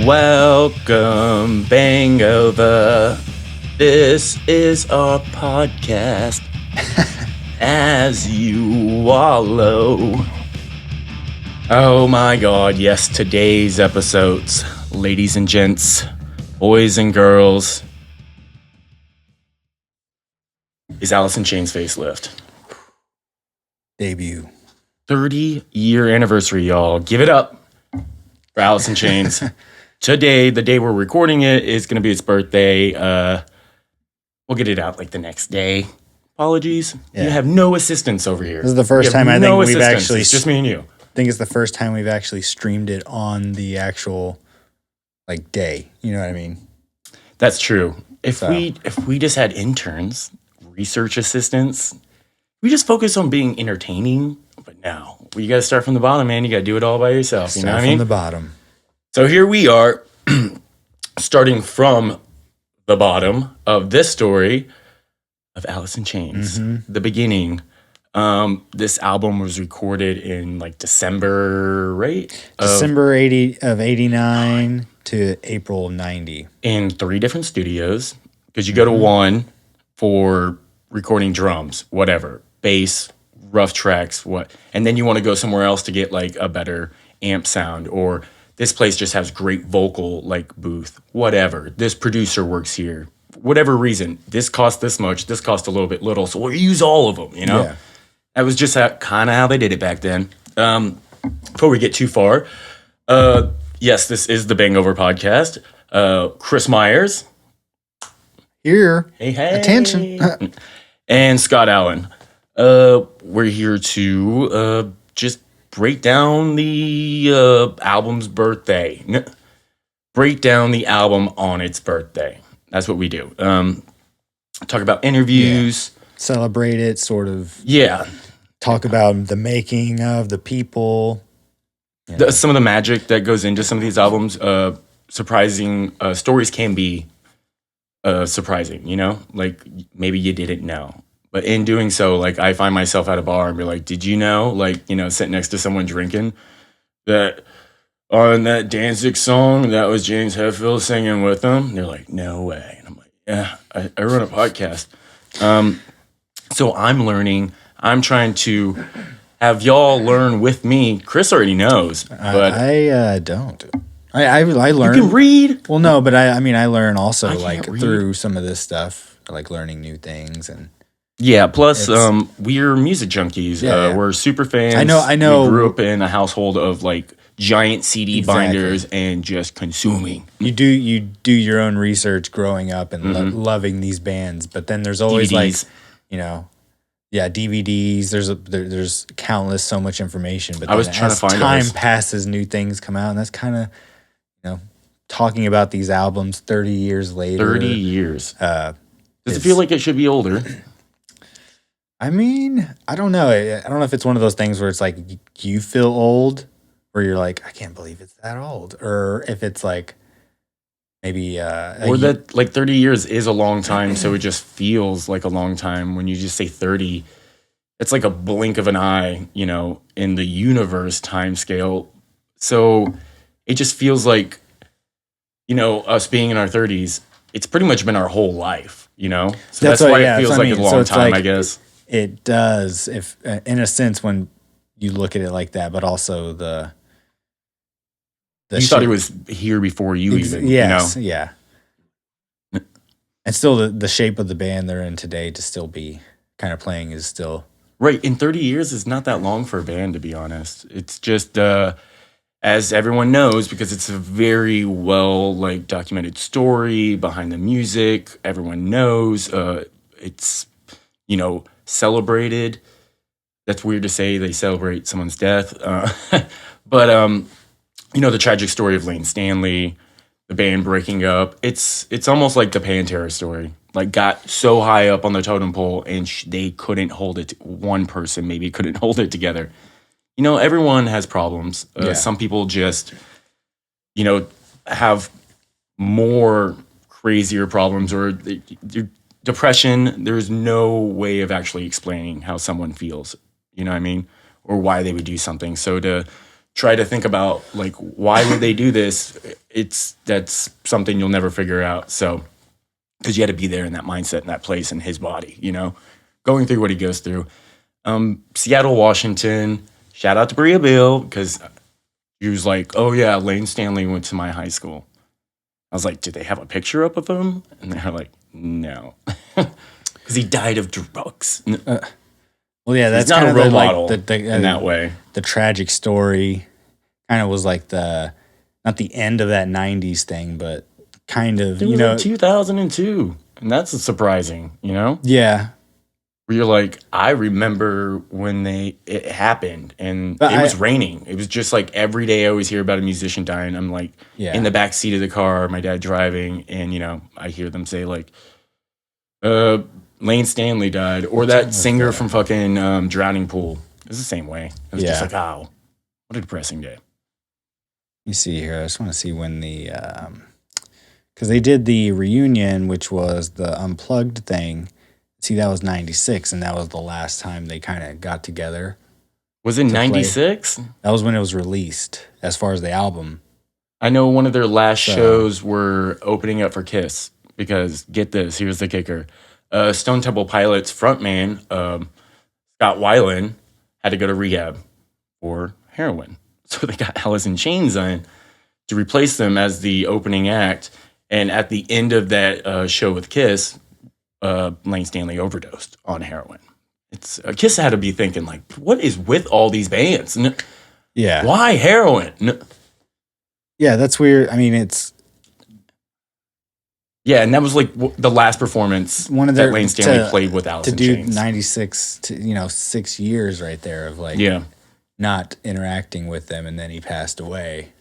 Welcome, BANGover. This is our podcast as you wallow. Oh my god, yes, today's episodes, ladies and gents, boys and girls, is Alice in Chains Facelift. Debut. 30-year anniversary, y'all. Give it up for Alice in Chains. Today, the day we're recording it, is going to be its birthday. We'll get it out like the next day. Apologies. Yeah. You have no assistance over here. This is the first time I think we've actually... It's just me and you. I think it's the first time we've actually streamed it on the actual like day. You know what I mean? That's true. If we just had interns, research assistants, we just focus on being entertaining. But no, you got to start from the bottom, man. You got to do it all by yourself. You know what I mean? From the bottom. So here we are, starting from the bottom of this story of Alice in Chains, the beginning. This album was recorded in like December, right? December 89 to April 90. In 3 different studios, because you go to one for recording drums, whatever, bass, rough tracks, and then you want to go somewhere else to get like a better amp sound, or this place just has great vocal like booth, whatever. This producer works here. Whatever reason, this cost this much, this cost a little, so we'll use all of them, you know? Yeah. That was just kind of how they did it back then. Before we get too far, yes, this is the BANGover podcast. Chris Myers. Here. Hey. Attention. And Scott Allen. We're here to just break down the album's birthday. Break down the album on its birthday. That's what we do. Talk about interviews. Yeah. Celebrate it, sort of. Yeah. Talk about the making of the people. Some of the magic that goes into some of these albums. Surprising stories can be surprising, you know? Like, maybe you didn't know. But in doing so, like, I find myself at a bar and be like, did you know? Like, you know, sitting next to someone drinking, that on that Danzig song, that was James Hetfield singing with them. And they're like, no way. And I'm like, yeah, I run a podcast. So I'm learning. I'm trying to have y'all learn with me. Chris already knows, but I don't. I learn. You can read. Well, no, but I mean, I learn also like through some of this stuff, like learning new things and. Yeah. Plus, we're music junkies. Yeah. We're super fans. I know. We grew up in a household of like giant CD binders and just consuming. You do your own research growing up and loving these bands, but then there's always DVDs. Like, you know, DVDs. There's countless so much information. But I was trying to find time passes, new things come out, and that's kind of, you know, talking about these albums 30 years later. 30 years. Does it feel like it should be older? I mean, I don't know. I don't know if it's one of those things where it's like you feel old, where you're like, I can't believe it's that old, or if it's like maybe or that like 30 years is a long time, so it just feels like a long time when you just say 30. It's like a blink of an eye, you know, in the universe time scale. So it just feels like, you know, us being in our 30s, it's pretty much been our whole life, you know? So that's why it feels like a long time, like, I guess. It does, if in a sense, when you look at it like that, but also the you thought it was here before you even, yes, you know? Yeah. And still the shape of the band they're in today to still be kind of playing is still... Right, in 30 years is not that long for a band, to be honest. It's just, as everyone knows, because it's a very well like documented story behind the music, everyone knows, it's, you know, celebrated. That's weird to say, they celebrate someone's death. But, you know, the tragic story of Lane Stanley, the band breaking up, it's almost like the Pantera story. Like, got so high up on the totem pole and they couldn't hold it. One person maybe couldn't hold it together. You know, everyone has problems. Some people just, you know, have more crazier problems, or depression. There's no way of actually explaining how someone feels, you know what I mean? Or why they would do something. So to try to think about like why would they do this, that's something you'll never figure out. So because you had to be there in that mindset, in that place, in his body, going through what he goes through. Seattle, Washington. Shout out to Bria Bill because he was like, "Oh yeah, Lane Stanley went to my high school." I was like, "Did they have a picture up of him?" And they're like, "No," because he died of drugs. Well, yeah, that's He's not kind a of role like model in that way. The tragic story kind of was like not the end of that '90s thing, but kind of It was like 2002, and that's surprising. Yeah. Where you're like, I remember when it happened, and But it was raining. It was just like every day I always hear about a musician dying. I'm like in the back seat of the car, my dad driving, and I hear them say like, Lane Stanley died, or that singer from fucking Drowning Pool. It was the same way. It was just like, oh, what a depressing day. You see here, I just want to see when because they did the reunion, which was the unplugged thing. See, that was 96, and that was the last time they kind of got together. Was it 96? That was when it was released, as far as the album. I know one of their last shows were opening up for Kiss, because, get this, here's the kicker. Stone Temple Pilots frontman, Scott Weiland, had to go to rehab for heroin. So they got Alice in Chains on to replace them as the opening act. And at the end of that show with Kiss, Lane Stanley overdosed on heroin. Kiss had to be thinking like, what is with all these bands? Yeah. Why heroin? Yeah, that's weird. I mean, yeah, and that was like the last performance that Lane Stanley played with Alice in Chains. To do 96 to 6 years right there of like not interacting with them, and then he passed away.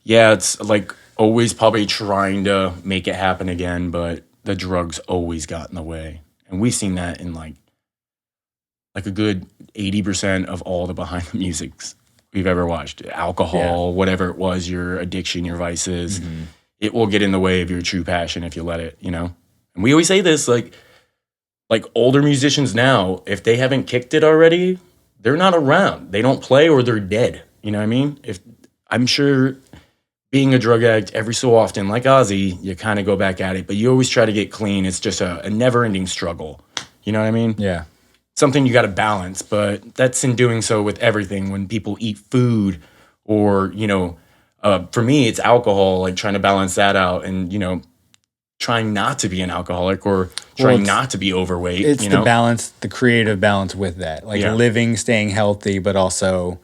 Yeah, it's like always probably trying to make it happen again, but the drugs always got in the way. And we've seen that in like a good 80% of all the behind the musics we've ever watched. Alcohol, whatever it was, your addiction, your vices, it will get in the way of your true passion if you let it, And we always say this, like older musicians now, if they haven't kicked it already, they're not around. They don't play or they're dead. You know what I mean? I'm sure being a drug addict every so often, like Ozzy, you kind of go back at it, but you always try to get clean. It's just a never-ending struggle. You know what I mean? Yeah. Something you got to balance, but that's in doing so with everything. When people eat food or, for me, it's alcohol, like trying to balance that out and, trying not to be an alcoholic or trying not to be overweight. It's the balance, the creative balance with that. Like living, staying healthy, but also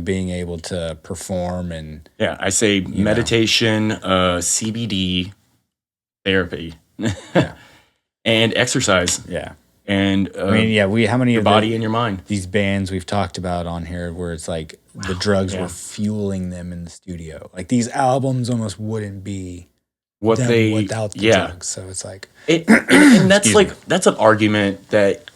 being able to perform and I say meditation, CBD, therapy, and exercise. Yeah, and I mean, how many your of body and your mind? These bands we've talked about on here, where it's like the drugs were fueling them in the studio. Like these albums almost wouldn't be without the drugs. So it's like, and that's that's an argument that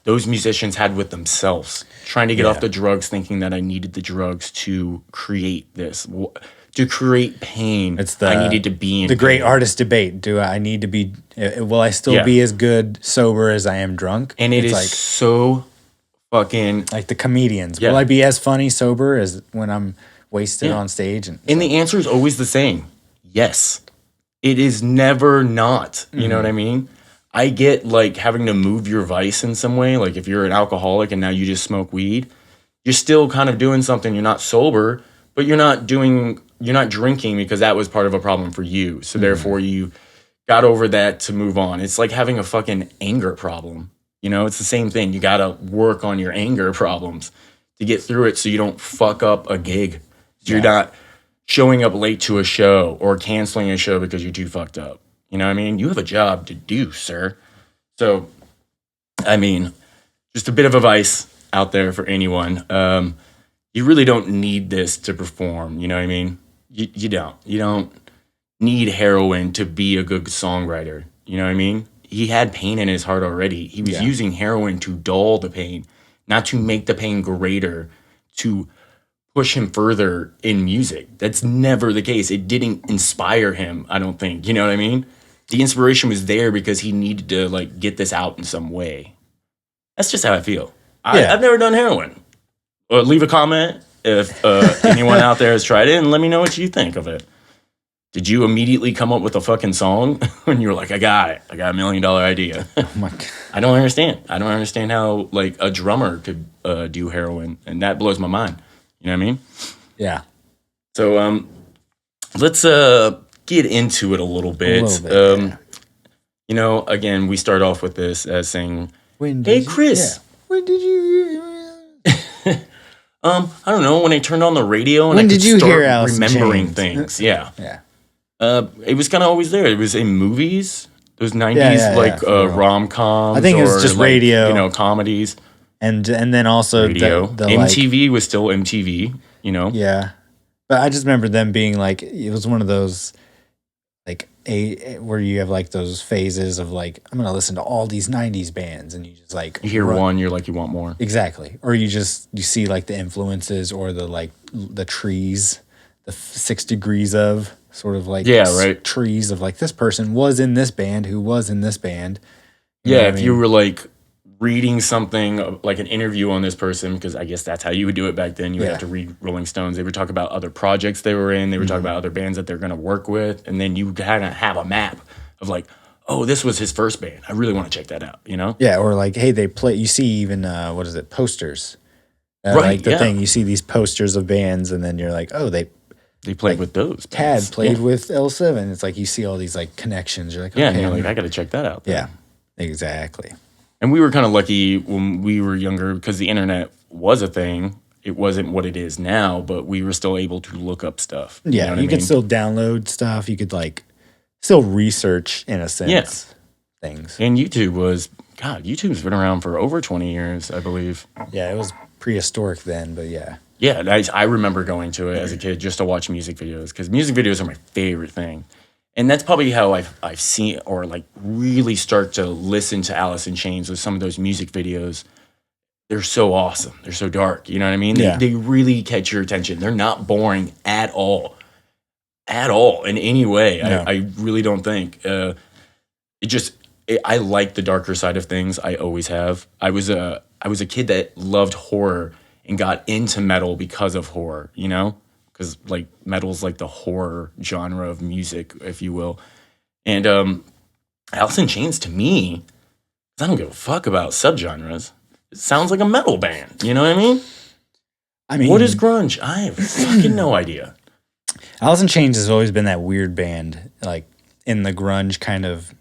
those musicians had with themselves, trying to get off the drugs, thinking that I needed the drugs to create this, to create pain. I needed to be in the great artist debate. Do I need to be? Will I still be as good sober as I am drunk? And it's like so fucking like the comedians. Will I be as funny sober as when I'm wasted on stage? And the answer is always the same: yes. It is never not. You know what I mean? I get like having to move your vice in some way. Like if you're an alcoholic and now you just smoke weed, you're still kind of doing something. You're not sober, but you're not drinking because that was part of a problem for you. So therefore you got over that to move on. It's like having a fucking anger problem. It's the same thing. You got to work on your anger problems to get through it so you don't fuck up a gig. So you're not showing up late to a show or canceling a show because you're too fucked up. You know what I mean? You have a job to do, sir. So, I mean, just a bit of advice out there for anyone. You really don't need this to perform. You know what I mean? You don't. You don't need heroin to be a good songwriter. You know what I mean? He had pain in his heart already. He was using heroin to dull the pain, not to make the pain greater, to push him further in music. That's never the case. It didn't inspire him, I don't think. You know what I mean? The inspiration was there because he needed to like get this out in some way. That's just how I feel. I've never done heroin. Or leave a comment if anyone out there has tried it, and let me know what you think of it. Did you immediately come up with a fucking song when you were like, I got it. I got $1 million idea. Oh my God. I don't understand. I don't understand how like a drummer could do heroin, and that blows my mind. You know what I mean? Yeah. So let's get into it a little bit. Yeah. You know, again, we start off with this as saying, When "Hey, did Chris." Yeah. When did you? I don't know. When I turned on the radio and When I could did you start hear Alice in remembering Chains? things. Yeah. Yeah. It was kind of always there. It was in movies. Those 90s Yeah, for real. rom-coms. I think it was or just like, radio. you know, comedies. And then also Radio. the MTV was still MTV, you know? Yeah. But I just remember them being like, it was one of those like where you have like those phases of like, I'm gonna listen to all these 90s bands, and you just like You hear one, you're like, you want more. Exactly. Or you see like the influences or the like the trees, the 6 degrees of sort of like trees of like this person was in this band who was in this band. You know what I mean? You were like reading something like an interview on this person, because I guess that's how you would do it back then. You would have to read Rolling Stones. They would talk about other projects they were in. They would talk about other bands that they're going to work with. And then you kind of have a map of like, oh, this was his first band. I really want to check that out, you know? Yeah, or like, hey, they play, you see even, what is it, posters. Like the thing, you see these posters of bands, and then you're like, oh, they played with those. Tad played with L7. It's like you see all these like connections. You're like, okay, and you're like, I got to check that out. Yeah, exactly. And we were kind of lucky when we were younger because the internet was a thing. It wasn't what it is now, but we were still able to look up stuff. Yeah, you could still download stuff. You could like still research in a sense things. And YouTube's been around for over 20 years, I believe. Yeah, it was prehistoric then, but yeah. Yeah, I remember going to it as a kid just to watch music videos, because music videos are my favorite thing. And that's probably how I've seen or like really start to listen to Alice in Chains with some of those music videos. They're so awesome. They're so dark. You know what I mean? They really catch your attention. They're not boring at all. At all in any way. No. I really don't think. I like the darker side of things. I always have. I was a kid that loved horror and got into metal because of horror, you know? Because like metal's like the horror genre of music, if you will. And Alice in Chains, to me, I don't give a fuck about subgenres. It sounds like a metal band. You know what I mean? What is grunge? I have fucking no idea. Alice in Chains has always been that weird band, like in the grunge kind of,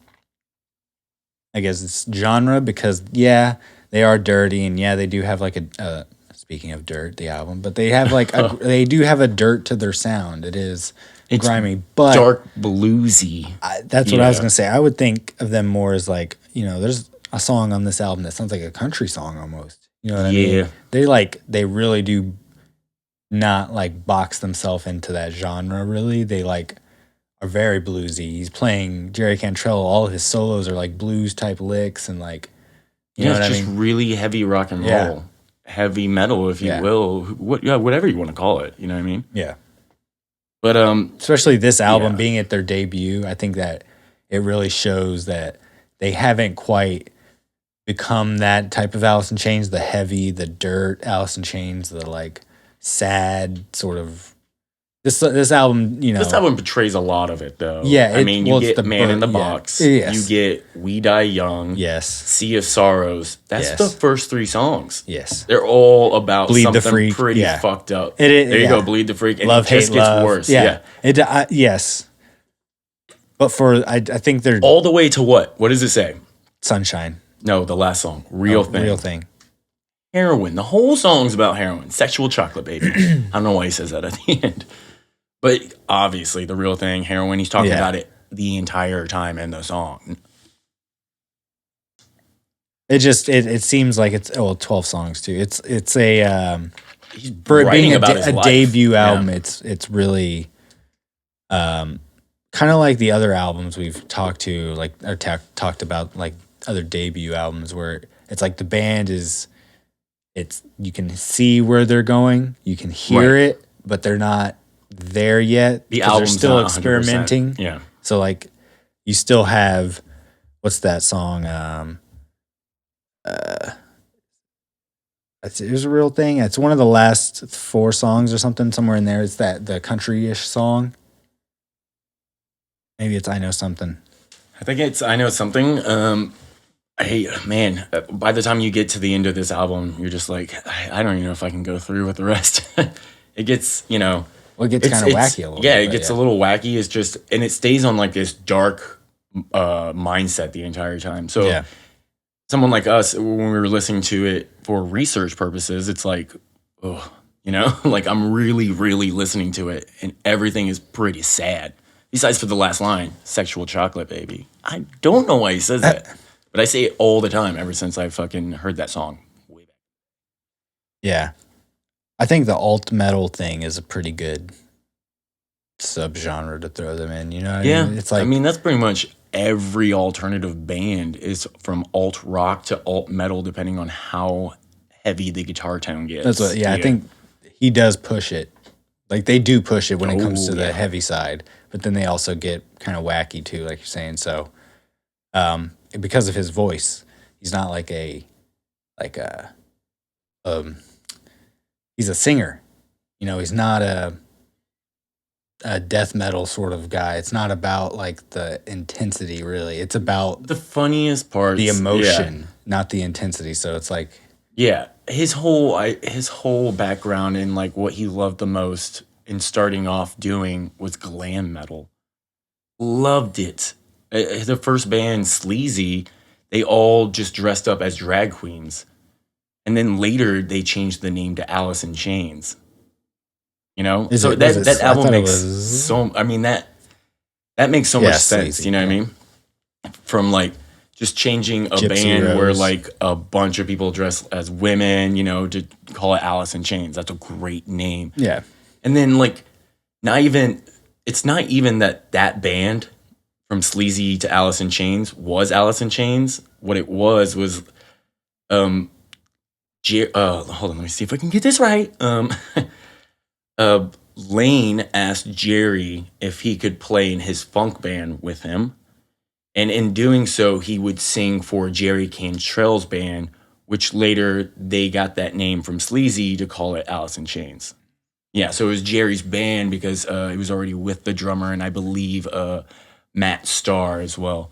I guess it's genre, because they are dirty, and they do have like a speaking of Dirt, the album, but they have like they do have a dirt to their sound. It's grimy, but dark bluesy. That's what I was gonna say. I would think of them more as like, there's a song on this album that sounds like a country song almost. You know what I mean? They really do not like box themselves into that genre. Really, they like are very bluesy. He's playing Jerry Cantrell. All of his solos are like blues type licks, and like you know what I mean? Just really heavy rock and roll. Heavy metal, if you will, whatever you want to call it. You know what I mean? Yeah. But especially this album being at their debut, I think that it really shows that they haven't quite become that type of Alice in Chains, the heavy, the dirt Alice in Chains, the like sad sort of. This album, This album portrays a lot of it, though. Yeah, you get Man in the Box. Yes. You get We Die Young. Yes. Sea of Sorrows. That's the first 3 songs. Yes. They're all about Bleed something the Freak. pretty fucked up. There you go, Bleed the Freak. And Love, it just Hate, gets Love. worse. Yeah. Yes. But I think they're... All the way to what? What does it say? Sunshine. No, the last song. Real Thing. Real Thing. Heroin. The whole song's about heroin. Sexual chocolate, baby. I don't know why he says that at the end. But obviously, the real thing, heroin, he's talking about it the entire time in the song. It seems like it's 12 songs too. It's a he's for it being about his life. Debut album. It's really kind of like the other albums we've talked to, like or talked about, like other debut albums where it's like the band is you can see where they're going, you can hear it, but they're not there yet. The album's they're still not 100%. experimenting. Yeah. So like you still have what's that song? It was a real thing. It's one of the last 4 songs or something somewhere in there. It's the country-ish song. Maybe it's I Know Something. I think it's I Know Something. Hey, man, by the time you get to the end of this album, you're just like, I don't even know if I can go through with the rest. It gets, Well, it gets kind of wacky a little yeah, bit. it gets a little wacky. It's just, and it stays on like this dark mindset the entire time. So Yeah. someone like us, when we were listening to it for research purposes, it's like, oh, like I'm really, really listening to it, and everything is pretty sad. Besides for the last line, "Sexual chocolate, baby." I don't know why he says that, but I say it all the time ever since I fucking heard that song. Way back. Yeah. I think the alt metal thing is a pretty good subgenre to throw them in. You know what I mean? It's like, I mean, that's pretty much every alternative band is from alt rock to alt metal, depending on how heavy the guitar tone gets. that's what. Yeah, I think he does push it. Like they do push it when it comes to the yeah. heavy side, but then they also get kind of wacky too, like you're saying. So, because of his voice, he's not like a he's a singer. He's not a death metal sort of guy. It's not about like the intensity really. It's about The funniest part, the emotion, not the intensity. So it's like, Yeah, his whole background and like what he loved the most in starting off doing was glam metal. Loved it. The first band, Sleazy, they all just dressed up as drag queens, and then later they changed the name to Alice in Chains. So that album makes so. I mean that makes so much sense. Sleazy, You know what I mean? From like just changing a Gypsy band where Rose. like a bunch of people dress as women, to call it Alice in Chains. That's a great name. yeah, And then like it's not even that band from Sleazy to Alice in Chains was Alice in Chains. What it was hold on, let me see if I can get this right. Lane asked Jerry if he could play in his funk band with him. And in doing so, he would sing for Jerry Cantrell's band, which later they got that name from Sleazy to call it Alice in Chains. Yeah, so it was Jerry's band because he was already with the drummer and I believe Matt Starr as well.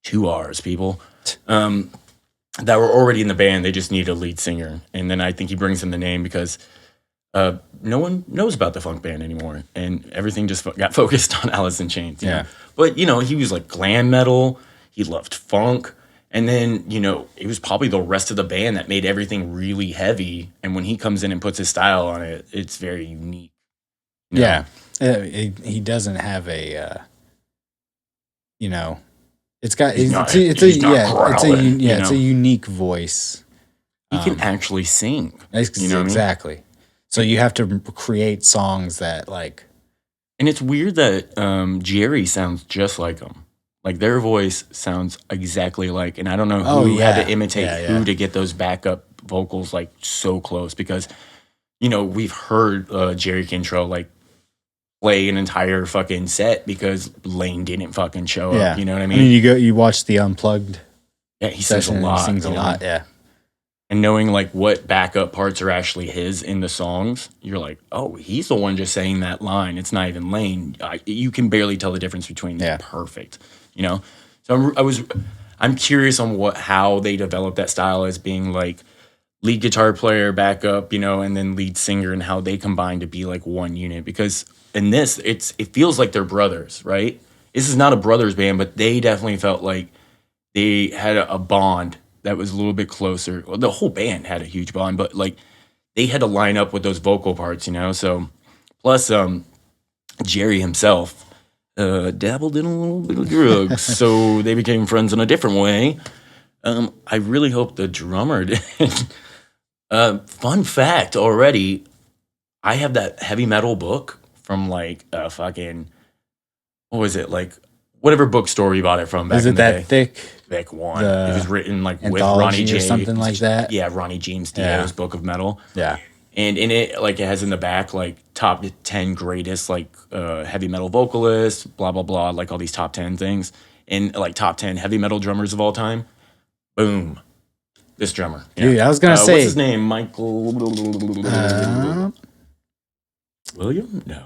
2 R's, people. That were already in the band. They just needed a lead singer. And then I think he brings in the name because no one knows about the funk band anymore, and everything just got focused on Alice in Chains. Yeah. But he was like glam metal. He loved funk, and then it was probably the rest of the band that made everything really heavy. And when he comes in and puts his style on it, it's very unique. Yeah, he doesn't have a, it's got He's not it's a growling, it's a unique voice. He can actually sing. Exactly. So you have to create songs that like, and it's weird that Jerry sounds just like him. Like their voice sounds exactly like, and I don't know who had to imitate who to get those backup vocals like so close because, we've heard Jerry Cantrell like play an entire fucking set because Lane didn't fucking show up. You know what I mean? You watch the Unplugged. Yeah, he sings a lot. He sings a lot. Yeah. And knowing like what backup parts are actually his in the songs, you're like, oh, he's the one just saying that line. It's not even Lane. You can barely tell the difference between them. Perfect. So I'm curious on how they developed that style as being like lead guitar player, backup, and then lead singer, and how they combine to be like one unit. Because in this, it feels like they're brothers, right? This is not a brothers band, but they definitely felt like they had a bond that was a little bit closer. Well, the whole band had a huge bond, but like they had to line up with those vocal parts, So plus Jerry himself dabbled in a little bit of drugs, so they became friends in a different way. I really hope the drummer did. Fun fact already, I have that heavy metal book from like fucking, what was it, like whatever bookstore you bought it from back Is in it the that day. thick? Thick one. It was written like with Anthology Ronnie James. or something like that? Yeah, Ronnie James Dio's Book of Metal. Yeah. And in it, like it has in the back like top 10 greatest like heavy metal vocalists, blah blah blah, like all these top 10 things, and like top 10 heavy metal drummers of all time. Boom. This drummer. Yeah. Dude, I was gonna say, what's his name? Michael William? No.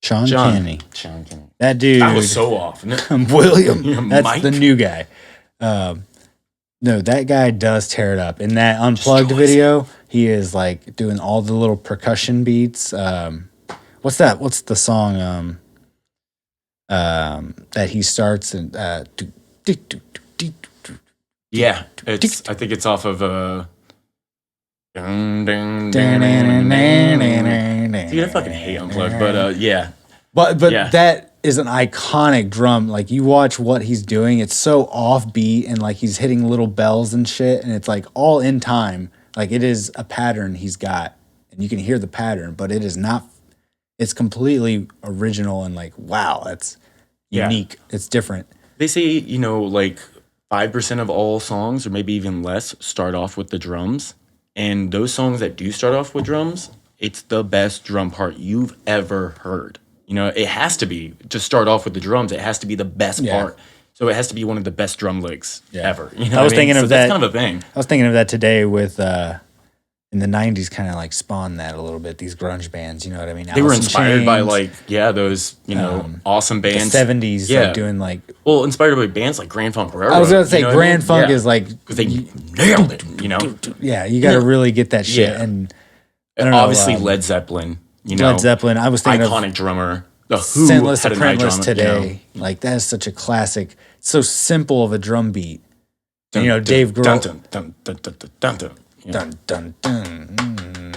Sean Kenny. Sean Kenny. That dude. That was so off. William. Yeah, That's Mike? the new guy. No, that guy does tear it up. In that Unplugged Destroys video, he is like doing all the little percussion beats. What's that? What's the song that he starts and Yeah, I think it's off of Dude, I fucking hate Unplugged, but yeah. But yeah. That is an iconic drum. Like you watch what he's doing, it's so offbeat and like he's hitting little bells and shit, and it's like all in time. Like it is a pattern he's got, and you can hear the pattern, but it is not. It's completely original and like wow, that's unique. Yeah. It's different. They say like 5% of all songs, or maybe even less, start off with the drums, and those songs that do start off with drums, it's the best drum part you've ever heard. It has to be to start off with the drums. It has to be the best part. So it has to be one of the best drum licks ever. I was thinking of that. That's kind of a thing. I was thinking of that today with in the 90s, kind of like spawned that a little bit. These grunge bands, you know what I mean? They were inspired by like those awesome bands. The 70s, like doing like inspired by bands like Grand Funk Railroad. I was gonna say Grand Funk is like because they nailed it. Yeah, you got to really get that shit. And obviously Led Zeppelin. Led Zeppelin. I was thinking iconic drummer. The Who Scentless had Apprentice today. Like that is such a classic. It's so simple of a drum beat. Dave Grohl. Dun dun dun dun dun dun. Dun dun dun.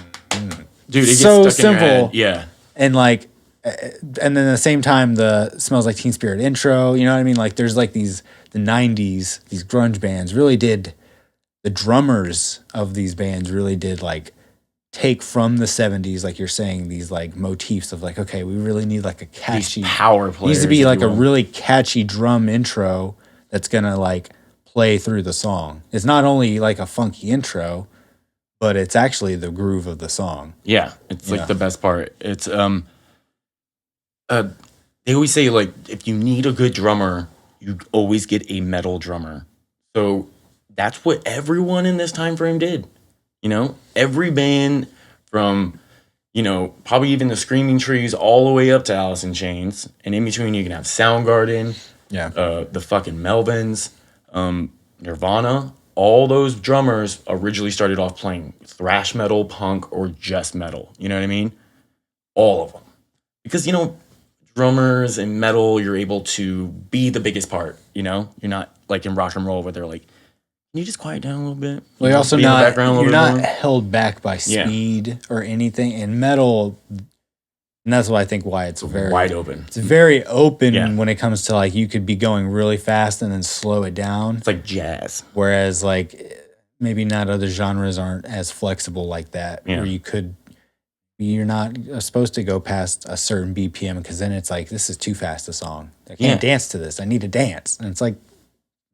Dude, it gets so stuck simple. In your head. Yeah. And like, and then at the same time, the Smells Like Teen Spirit intro. You know what I mean? Like, there's like the 90s, these grunge bands really did. The drummers of these bands really did like take from the 70s, like you're saying, these like motifs of like, okay, we really need like a catchy these power players. Needs to be like a really catchy drum intro that's gonna like play through the song. It's not only like a funky intro, but it's actually the groove of the song. Yeah, it's like the best part. It's they always say like if you need a good drummer, you always get a metal drummer. So that's what everyone in this time frame did. Every band from, probably even the Screaming Trees all the way up to Alice in Chains. And in between, you can have Soundgarden, the fucking Melvins, Nirvana. All those drummers originally started off playing thrash metal, punk, or just metal. You know what I mean? All of them. Because, drummers and metal, you're able to be the biggest part, You're not like in rock and roll where they're like, can you just quiet down a little bit? Well, you're also not held back by speed or anything. In metal, and that's why I think why it's very wide open. It's very open when it comes to like you could be going really fast and then slow it down. It's like jazz. Whereas like maybe not other genres aren't as flexible like that. Where you're not supposed to go past a certain BPM because then it's like this is too fast a song. I can't dance to this. I need to dance, and it's like.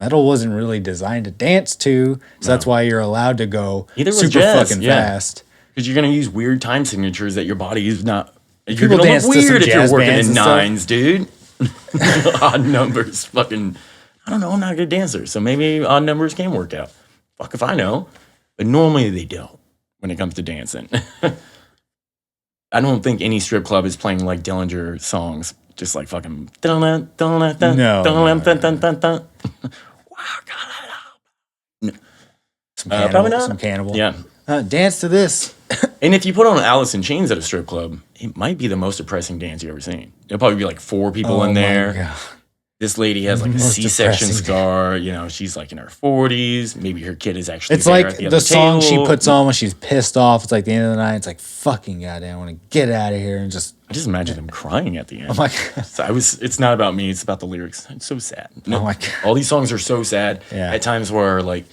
Metal wasn't really designed to dance to, so that's why you're allowed to go super fucking fast. Because you're gonna use weird time signatures that your body is not. You're gonna look weird if you're working in nines, dude. Odd numbers, fucking. I don't know. I'm not a good dancer, so maybe odd numbers can work out. Fuck if I know, but normally they don't when it comes to dancing. I don't think any strip club is playing like Dillinger songs, just like fucking. No. Some Cannibal. Yeah. Dance to this. And if you put on Alice in Chains at a strip club, it might be the most depressing dance you've ever seen. There'll probably be like 4 people in there. This lady has like a C-section scar. She's like in her 40s. Maybe her kid is actually It's like the song she puts on when she's pissed off. It's like the end of the night. It's like, fucking goddamn, I want to get out of here and just... I just imagine them crying at the end. Oh my God. So it's not about me. It's about the lyrics. It's so sad. Oh my God. All these songs are so sad. Yeah. At times where like...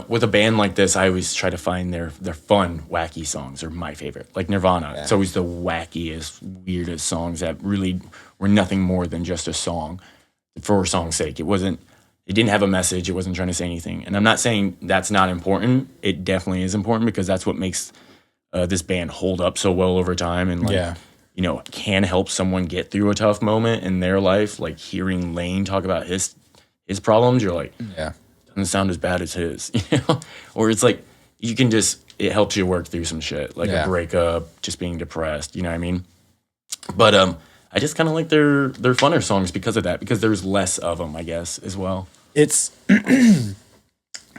with a band like this, I always try to find their fun, wacky songs are my favorite. Like Nirvana, it's always the wackiest, weirdest songs that really were nothing more than just a song for a song's sake. It didn't have a message. It wasn't trying to say anything. And I'm not saying that's not important. It definitely is important because that's what makes this band hold up so well over time and can help someone get through a tough moment in their life. Like hearing Lane talk about his problems, you're like, doesn't sound as bad as his, you know? Or it's like you can just it helps you work through some shit, like a breakup, just being depressed, you know what I mean? But I just kind of like their funner songs because of that, because there's less of them, I guess, as well. It's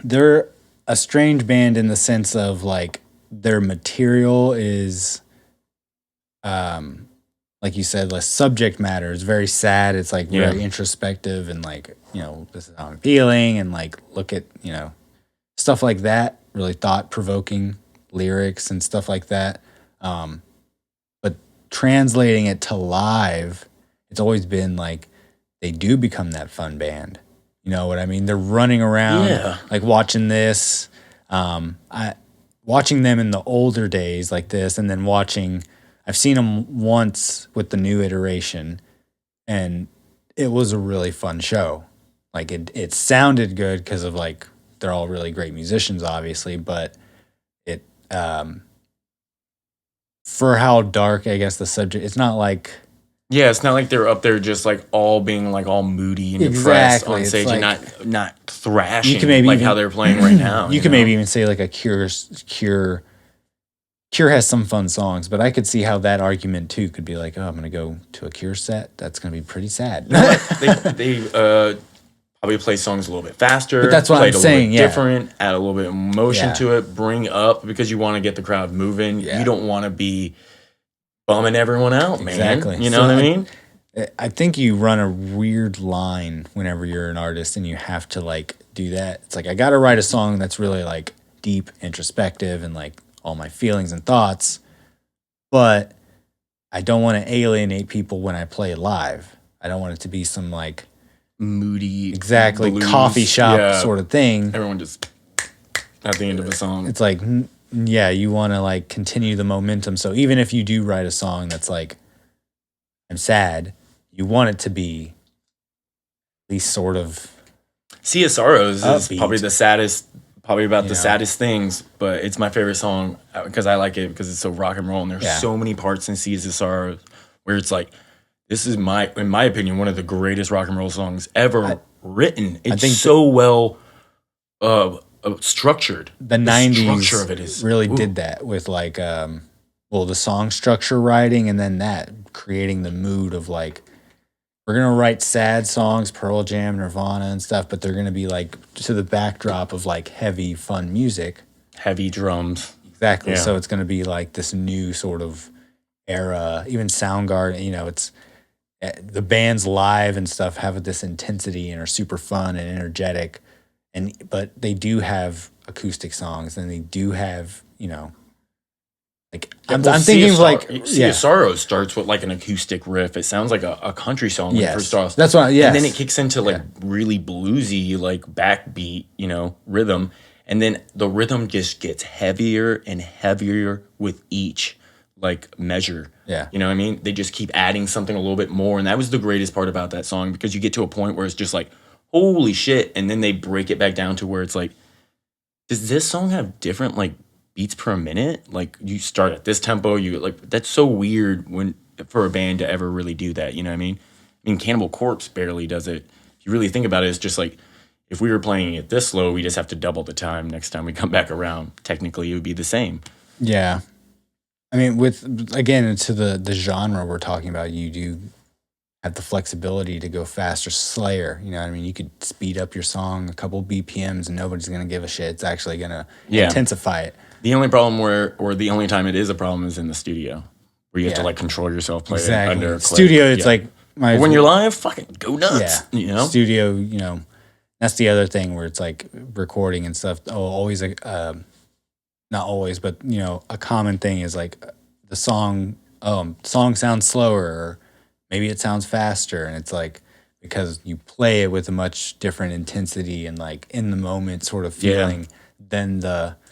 they're a strange band in the sense of like their material is like you said, the subject matter is very sad. It's like very introspective and like, you know, this is how I'm feeling and like look at, you know, stuff like that, really thought provoking lyrics and stuff like that. But translating it to live, it's always been like they do become that fun band. You know what I mean? They're running around like watching this. Watching them in the older days like this, and then I've seen them once with the new iteration, and it was a really fun show. Like it sounded good because of like they're all really great musicians, obviously, but it for how dark, I guess, the subject, it's not like it's not like they're up there just like all being like all moody and depressed on stage, like, and not thrashing you can maybe like even, how they're playing right now. You can maybe even say like a Cure has some fun songs, but I could see how that argument too could be like, oh, I'm gonna go to a Cure set. That's gonna be pretty sad. they probably play songs a little bit faster. But that's what I'm saying. Different, add a little bit of emotion to it, bring up because you want to get the crowd moving. You don't want to be bumming everyone out, man. Exactly. You know what I mean? I think you run a weird line whenever you're an artist and you have to like do that. It's like I got to write a song that's really like deep, introspective, and like all my feelings and thoughts, but I don't want to alienate people when I play live. I don't want it to be some like moody, blues, coffee shop sort of thing. Everyone just at the end of a song. It's like, you want to like continue the momentum. So even if you do write a song that's like, I'm sad, you want it to be at least sort of Sea of Sorrows upbeat. Is probably the saddest. Probably about the saddest things, but it's my favorite song because I like it because it's so rock and roll, and there's so many parts in Seas of Sorrow where it's like, this is in my opinion, one of the greatest rock and roll songs ever written. It's so well structured. The 90s structure of it is really did that with like, the song structure writing, and then that creating the mood of like, we're going to write sad songs, Pearl Jam, Nirvana and stuff, but they're going to be like to the backdrop of like heavy, fun music. Heavy drums. Exactly. Yeah. So it's going to be like this new sort of era. Even Soundgarden, you know, it's the bands live and stuff have this intensity and are super fun and energetic. But they do have acoustic songs, and they do have, you know, like I'm thinking of like Sea of Sorrow starts with like an acoustic riff. It sounds like a country song when it first starts. That's what and then it kicks into like really bluesy, like backbeat, you know, rhythm. And then the rhythm just gets heavier and heavier with each like measure. Yeah. You know what I mean? They just keep adding something a little bit more. And that was the greatest part about that song, because you get to a point where it's just like, holy shit. And then they break it back down to where it's like, does this song have different like beats per minute? Like you start at this tempo, you like, that's so weird for a band to ever really do that. You know what I mean? I mean, Cannibal Corpse barely does it. If you really think about it, it's just like, if we were playing it this slow, we just have to double the time next time we come back around. Technically, it would be the same. Yeah. I mean, again, to the genre we're talking about, you do have the flexibility to go faster, slayer. You know what I mean? You could speed up your song a couple BPMs and nobody's going to give a shit. It's actually going to intensify it. The only problem or the only time it is a problem is in the studio, where you have to like control yourself playing under a click. Studio, it's like... when you're live, fucking go nuts. Yeah. You know? Studio, you know, that's the other thing where it's like recording and stuff. Always, not always, but, you know, a common thing is like the song sounds slower, or maybe it sounds faster. And it's like, because you play it with a much different intensity and like in the moment sort of feeling than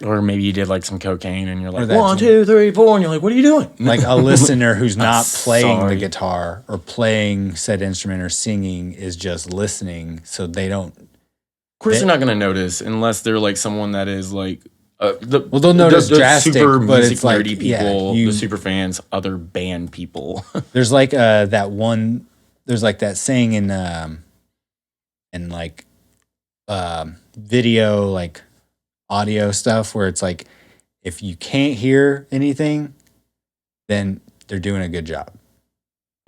or maybe you did like some cocaine and you're like 1, 2, 3, 4, and you're like, what are you doing? Like a listener who's not playing the guitar or playing said instrument or singing is just listening, so they don't. Of course, they're not going to notice unless they're like someone that is like they'll notice drastic, super but music it's like nerdy people, the super fans, other band people. There's like that saying in like video, like audio stuff, where it's like if you can't hear anything, then they're doing a good job,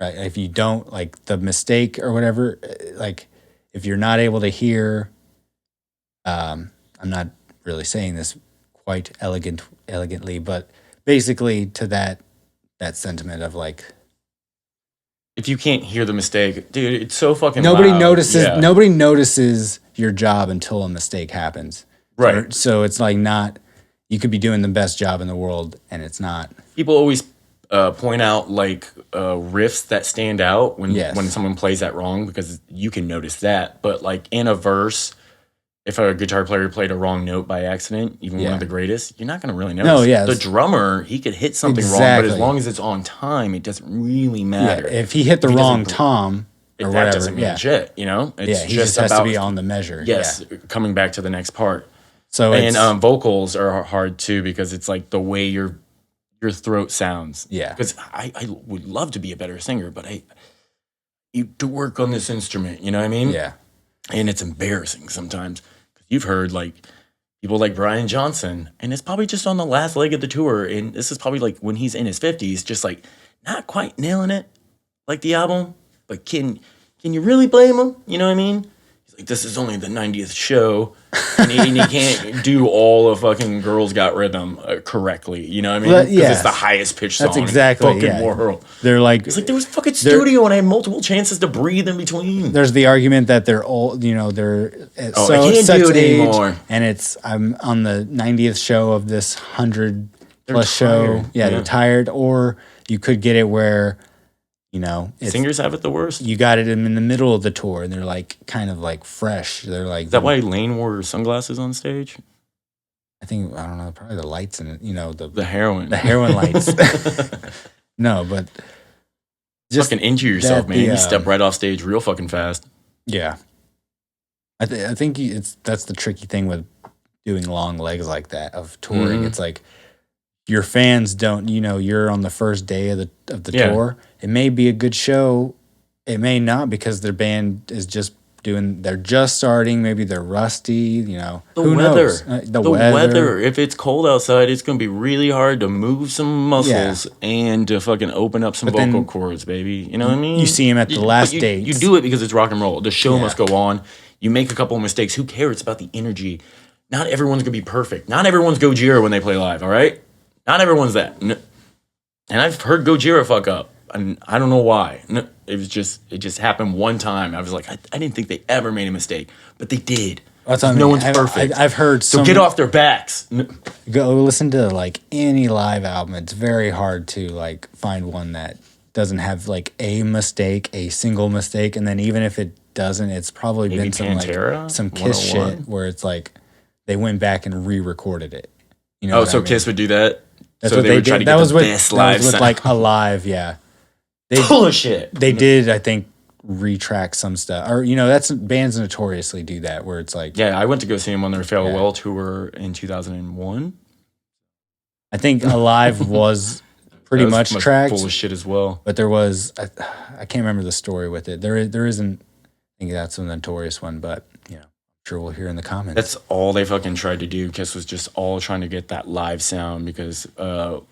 right? If you don't like the mistake or whatever, like if you're not able to hear, I'm not really saying this quite elegantly, but basically to that sentiment of like If you can't hear the mistake, dude, it's so fucking nobody loud. notices Yeah. nobody notices your job until a mistake happens. Right. So it's like not, you could be doing the best job in the world and it's not. People always point out like riffs that stand out when Yes. someone plays that wrong, because you can notice that. But like in a verse, if a guitar player played a wrong note by accident, even one Yeah. of the greatest, you're not going to really notice. No, yeah. The drummer, he could hit something wrong, but Exactly. as long as it's on time, it doesn't really matter. Yeah, if he hit the If he wrong doesn't- tom or that whatever, doesn't mean shit, you know? It's yeah, he just has about, to be on the measure. yes, Yeah. coming back to the next part. So it's, And vocals are hard too, because it's like the way your throat sounds. Yeah. Because I would love to be a better singer, but you to work on this instrument, you know what I mean? yeah. And it's embarrassing sometimes. You've heard like people like Brian Johnson, and it's probably just on the last leg of the tour, and this is probably like when he's in his 50s, just like not quite nailing it, like the album. But can you really blame him? You know what I mean? He's like, this is only the 90th show, and he can't do all of fucking Girls Got Rhythm correctly. You know what I mean? Well, Because yeah. it's the highest pitch That's song exactly, in the fucking yeah. world. They're like, It's like there was fucking studio, and I had multiple chances to breathe in between. there's the argument that they're old, you know, they're at I can't such do it age, anymore. and I'm on the 90th show of this 100 plus show. tired, Yeah, yeah. they're tired, or you could get it where, you know, it's, Singers have it the worst. you got it in the middle of the tour, and they're like kind of like fresh. They're like, Is that why Lane wore sunglasses on stage? I think, I don't know, probably the lights in it, you know, The heroin. the heroin lights. No, but just Fucking injure yourself, that man. the, You step right off stage real fucking fast. yeah. I think that's the tricky thing with doing long legs like that of touring. Mhm. It's like your fans don't, you know, you're on the first day of the Yeah. tour. It may be a good show, it may not, because their band is just they're just starting. Maybe they're rusty. You know, The who weather. knows? The weather. If it's cold outside, it's going to be really hard to move some muscles and to fucking open up some But then vocal cords, baby. You know what I mean? you see 'em at the But last you, dates. You do it because it's rock and roll. The show Yeah. must go on. You make a couple of mistakes. Who cares? It's about the energy. Not everyone's going to be perfect. Not everyone's Gojira when they play live, all right? Not everyone's that. And I've heard Gojira fuck up. And I don't know why. It just happened one time. I was like, I didn't think they ever made a mistake, but they did. That's what I No mean. one's perfect. I've heard So get off their backs. Go listen to like any live album. It's very hard to like find one that doesn't have like a mistake, a single mistake, and then even if it doesn't, it's probably Maybe been some Pantera? like some Kiss 101? shit where it's like they went back and re-recorded it. You know? Oh, what so I mean? Kiss would do that? That's so what they would try did. to That get was the with best live with sound. like Alive. Yeah, Bullshit. they did. I think retract some stuff, or you know, that's bands notoriously do that where it's like Yeah, I went to go see them on their farewell tour in 2001. I think Alive was pretty That was much tracked. full of shit as well. But there was, I can't remember the story with it. There isn't, I think that's a notorious one, but, you know, I'm sure we'll hear in the comments. That's all they fucking tried to do. Kiss was just all trying to get that live sound because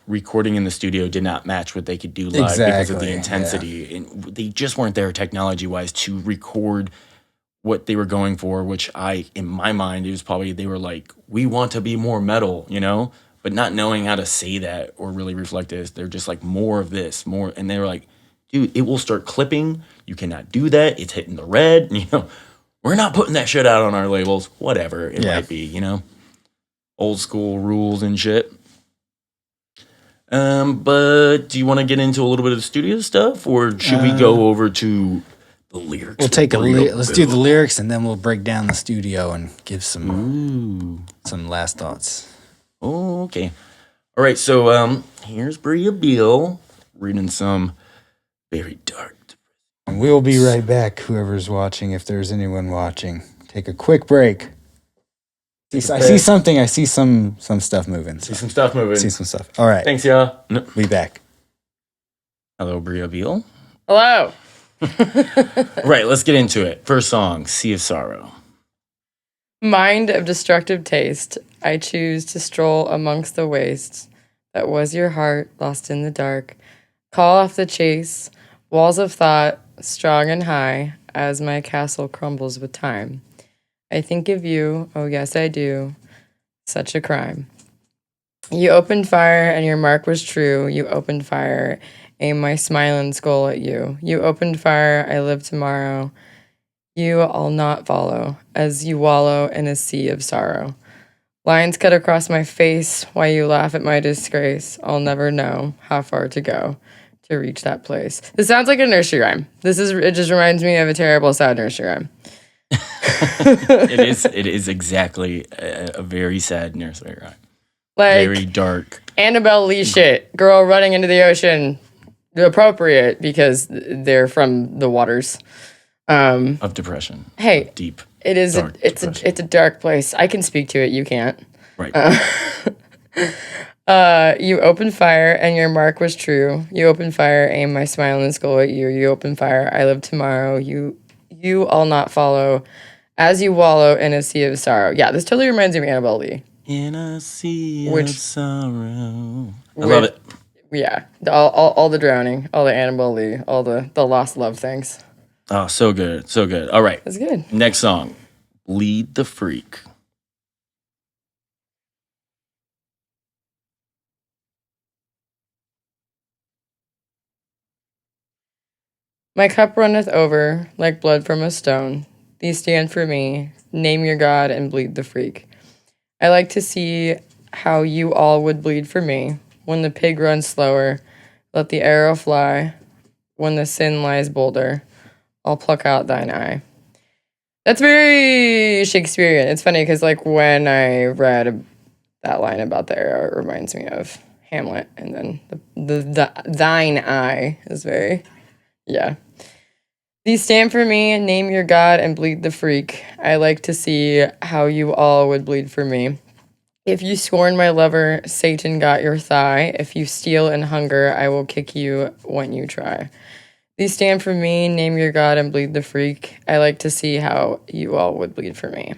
recording in the studio did not match what they could do live because of the Exactly, intensity. And they just weren't there technology-wise to record what they were going for, which in my mind, it was probably, they were like, we want to be more metal, you know? But not knowing how to say that or really reflect this, they're just like, more of this, more. And they were like, dude, it will start clipping. You cannot do that. It's hitting the red. You know, we're not putting that shit out on our labels. Whatever it might be, you know, old school rules and shit. But do you want to get into a little bit of the studio stuff, or should we go over to the lyrics? We'll take let's do the lyrics and then we'll break down the studio and give some last thoughts. Okay. All right. So here's Bria Beal reading some very dark. And we'll be right back, whoever's watching, if there's anyone watching. Take a quick break. I see something. I see some stuff moving. See some stuff moving. See some stuff. All right. Thanks, y'all. Be back. Hello, Bria Beal. Hello. Right. Let's get into it. First song, Sea of Sorrow. Mind of destructive taste, I choose to stroll amongst the wastes that was your heart lost in the dark. Call off the chase, walls of thought, strong and high, as my castle crumbles with time. I think of you, oh yes I do, such a crime. You opened fire and your mark was true. You opened fire, aim my smiling skull at you. You opened fire, I live tomorrow. You I'll not follow, as you wallow in a sea of sorrow. Lines cut across my face, why you laugh at my disgrace. I'll never know how far to go to reach that place. This sounds like a nursery rhyme. It just reminds me of a terrible, sad nursery rhyme. It is exactly a very sad nursery rhyme. Like, very dark. Annabelle Lee shit. Girl running into the ocean. Appropriate because they're from the waters. Of depression. Hey, deep. It is. It's a dark place. I can speak to it. You can't. Right. You opened fire and your mark was true. You opened fire, aim my smiling skull at you. You opened fire, I live tomorrow. You I'll not follow, as you wallow in a sea of sorrow. Yeah, this totally reminds me of Annabelle Lee. In a sea of sorrow. I love it. Yeah, all the drowning, all the Annabelle Lee, all the lost love things. Oh, so good. So good. All right. That's good. Next song. Bleed the Freak. My cup runneth over like blood from a stone. These stand for me. Name your God and bleed the freak. I like to see how you all would bleed for me. When the pig runs slower, let the arrow fly. When the sin lies bolder, I'll pluck out thine eye. That's very Shakespearean. It's funny because, like, when I read that line about the arrow, it reminds me of Hamlet, and then the thine eye is very, yeah. These stand for me. Name your God and bleed the freak. I like to see how you all would bleed for me. If you scorn my lover, Satan got your thigh. If you steal and hunger, I will kick you when you try. These stand for me, name your God and bleed the freak. I like to see how you all would bleed for me.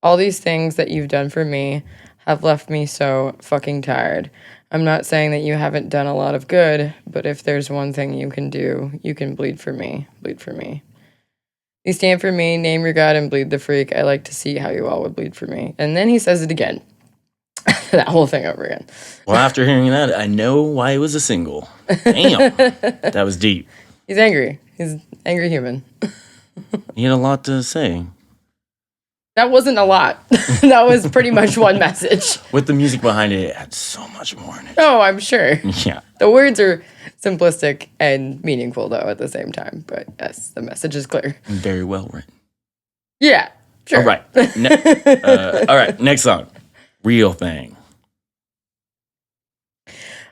All these things that you've done for me have left me so fucking tired. I'm not saying that you haven't done a lot of good, but if there's one thing you can do, you can bleed for me. Bleed for me. These stand for me, name your God and bleed the freak. I like to see how you all would bleed for me. And then he says it again. That whole thing over again. Well, after hearing that, I know why it was a single. Damn. That was deep. He's angry. He's an angry human. He had a lot to say. That wasn't a lot. That was pretty much one message. With the music behind it, it had so much more in it. Oh, I'm sure. Yeah. The words are simplistic and meaningful, though, at the same time. But yes, the message is clear. And very well written. Yeah, sure. All right. All right, next song. Real Thing.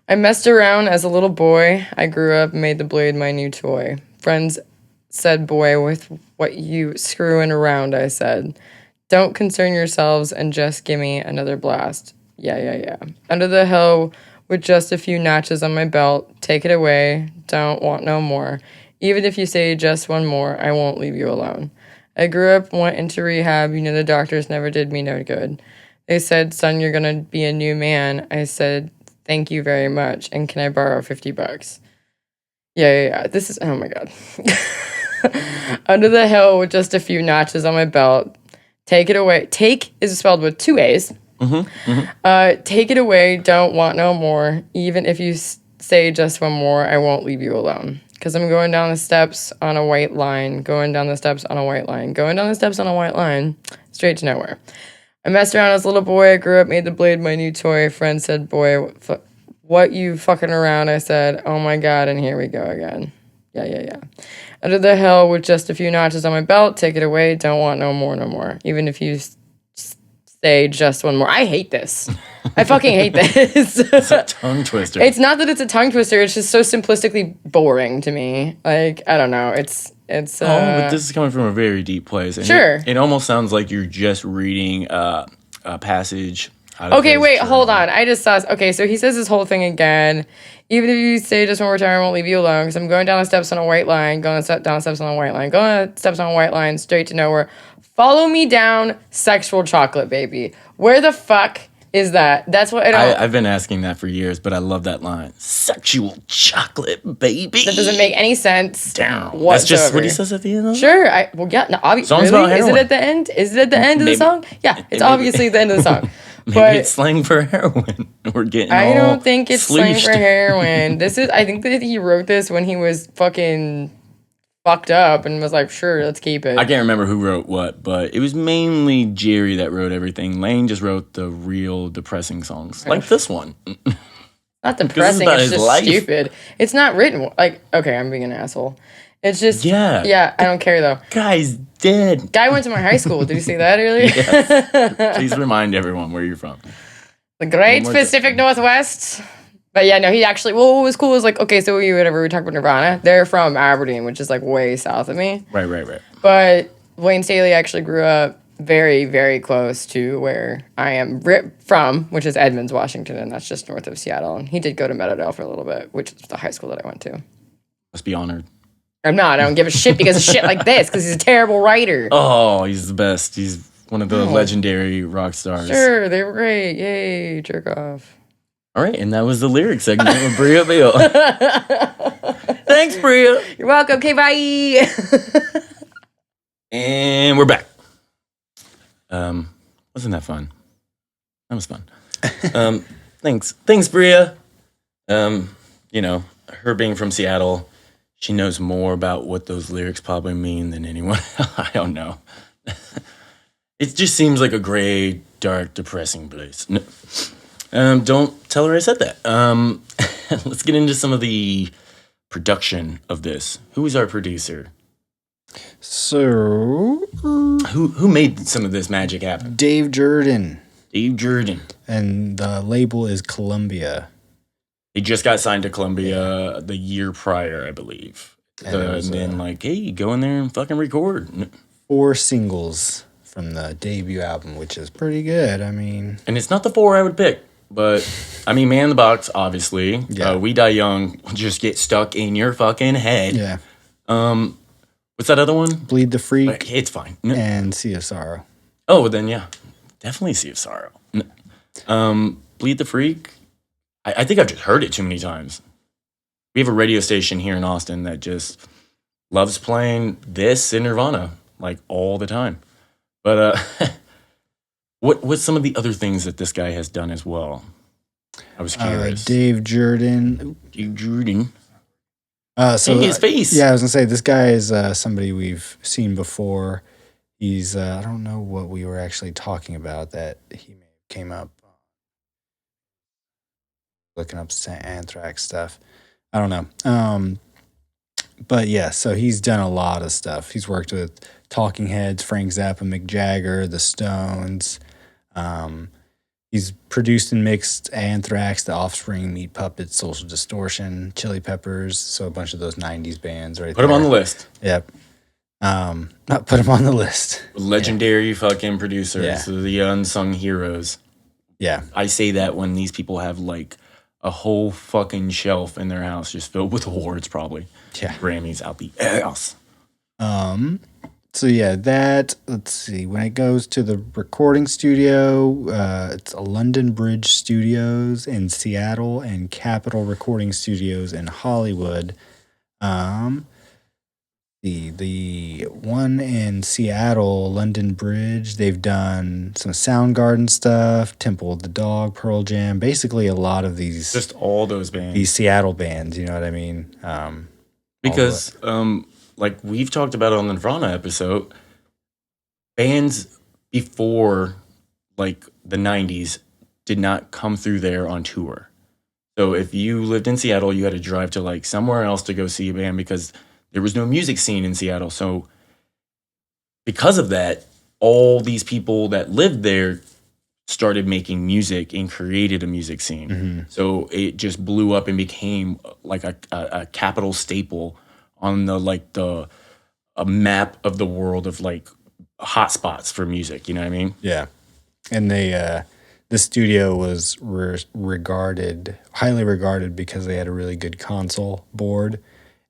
I messed around as a little boy. I grew up and made the blade my new toy. Friends said, boy, with what you screwing around, I said. Don't concern yourselves and just give me another blast. Yeah. Under the hill with just a few notches on my belt. Take it away. Don't want no more. Even if you say just one more, I won't leave you alone. I grew up, went into rehab. You know the doctors never did me no good. They said, son, you're going to be a new man. I said, thank you very much. And can I borrow $50? Yeah. This is, oh my God. Under the hill with just a few notches on my belt. Take it away. Take is spelled with 2 A's. Take it away. Don't want no more. Even if you say just one more, I won't leave you alone. Because I'm going down the steps on a white line. Going down the steps on a white line. Going down the steps on a white line. Straight to nowhere. I messed around as a little boy. I grew up, made the blade my new toy. Friend said, boy, what you fucking around? I said, oh my God, and here we go again. Yeah. Under the hill with just a few notches on my belt. Take it away. Don't want no more. Even if you say just one more. I hate this. I fucking hate this. It's a tongue twister. It's not that it's a tongue twister. It's just so simplistically boring to me. Like, I don't know. It's but this is coming from a very deep place. And sure. It almost sounds like you're just reading a passage. Okay, wait, hold on. I just saw. Okay, so he says this whole thing again. Even if you say just one more time, I won't leave you alone. Because I'm going down the steps on a white line. Down the steps on a white line. Going down the steps on a white line. Straight to nowhere. Follow me down, sexual chocolate baby. Where the fuck is that? That's what I don't. I've been asking that for years, but I love that line. Sexual chocolate, baby. That doesn't make any sense. Down. Whatsoever. That's just what he says at the end of it? Sure. Well, yeah. No, obviously. Song's Really? about Is it heroin. at the end? Is it at the end of the Maybe. song? Yeah, it's Maybe. obviously at the end of the song. Maybe But it's slang for heroin. We're getting I all don't think it's slang sleushed. for heroin. I think that he wrote this when he was fucking fucked up and was like, sure, let's keep it. I can't remember who wrote what, but it was mainly Jerry that wrote everything. Lane just wrote the real depressing songs, like this one. Not depressing, about it's his just life. stupid. It's not written like, okay, I'm being an asshole. It's just, Yeah. I don't care though. Guy's dead. Guy went to my high school. Did you say that earlier? Please remind everyone where you're from. The great One more Pacific Northwest. But yeah, no, he actually, well, what was cool was like, okay, so whenever we talk about Nirvana, they're from Aberdeen, which is like way south of me. Right. But Wayne Staley actually grew up very, very close to where I am from, which is Edmonds, Washington, and that's just north of Seattle. And he did go to Meadowdale for a little bit, which is the high school that I went to. Must be honored. I'm not. I don't give a shit because of shit like this, because he's a terrible writer. Oh, he's the best. He's one of the legendary rock stars. Sure, they were great. Yay, jerk off. All right, and that was the lyric segment with Bria Bill. Thanks, Bria. You're welcome. Okay, bye. And we're back. Wasn't that fun? That was fun. Thanks, Bria. You know, her being from Seattle, she knows more about what those lyrics probably mean than anyone. I don't know. It just seems like a gray, dark, depressing place. No. Don't tell her I said that. Let's get into some of the production of this. Who is our producer? So, Who made some of this magic happen? Dave Jordan. Dave Jordan. And the label is Columbia. He just got signed to Columbia the year prior, I believe. And then, like, hey, go in there and fucking record. 4 singles from the debut album, which is pretty good. I mean, And it's not the 4 I would pick, but I mean, Man in the Box, obviously. Yeah. We Die Young will just get stuck in your fucking head. yeah. What's that other one? Bleed the Freak It's fine. No. and Sea of Sorrow. Oh, well then, yeah. Definitely Sea of Sorrow. Bleed the Freak. I think I've just heard it too many times. We have a radio station here in Austin that just loves playing this in Nirvana, like, all the time. But what's some of the other things that this guy has done as well? I was curious. Dave Jordan. Dave Jordan. So His face. Yeah, I was gonna say this guy is somebody we've seen before. He's I don't know what we were actually talking about that he came up looking up Anthrax stuff. I don't know. But yeah, so he's done a lot of stuff. He's worked with Talking Heads, Frank Zappa, Mick Jagger, The Stones. He's produced and mixed Anthrax, The Offspring, Meat Puppets, Social Distortion, Chili Peppers, so a bunch of those 90s bands right Put him on the list. Yep. Not put him on the list. Legendary fucking producers. Yeah. The unsung heroes. Yeah. I say that when these people have like a whole fucking shelf in their house just filled with awards, probably. Yeah. Grammys out the ass. So yeah, let's see. When it goes to the recording studio, it's a London Bridge Studios in Seattle and Capitol Recording Studios in Hollywood. The one in Seattle, London Bridge, they've done some Soundgarden stuff, Temple of the Dog, Pearl Jam, basically a lot of these Just all those bands. these Seattle bands, you know what I mean? Because, like we've talked about on the Nirvana episode, bands before like the 90s did not come through there on tour. So if you lived in Seattle, you had to drive to like somewhere else to go see a band because there was no music scene in Seattle. So because of that, all these people that lived there started making music and created a music scene. Mm-hmm. So it just blew up and became like a capital staple on the a map of the world of like hot spots for music. You know what I mean? Yeah. And the studio was highly regarded because they had a really good console board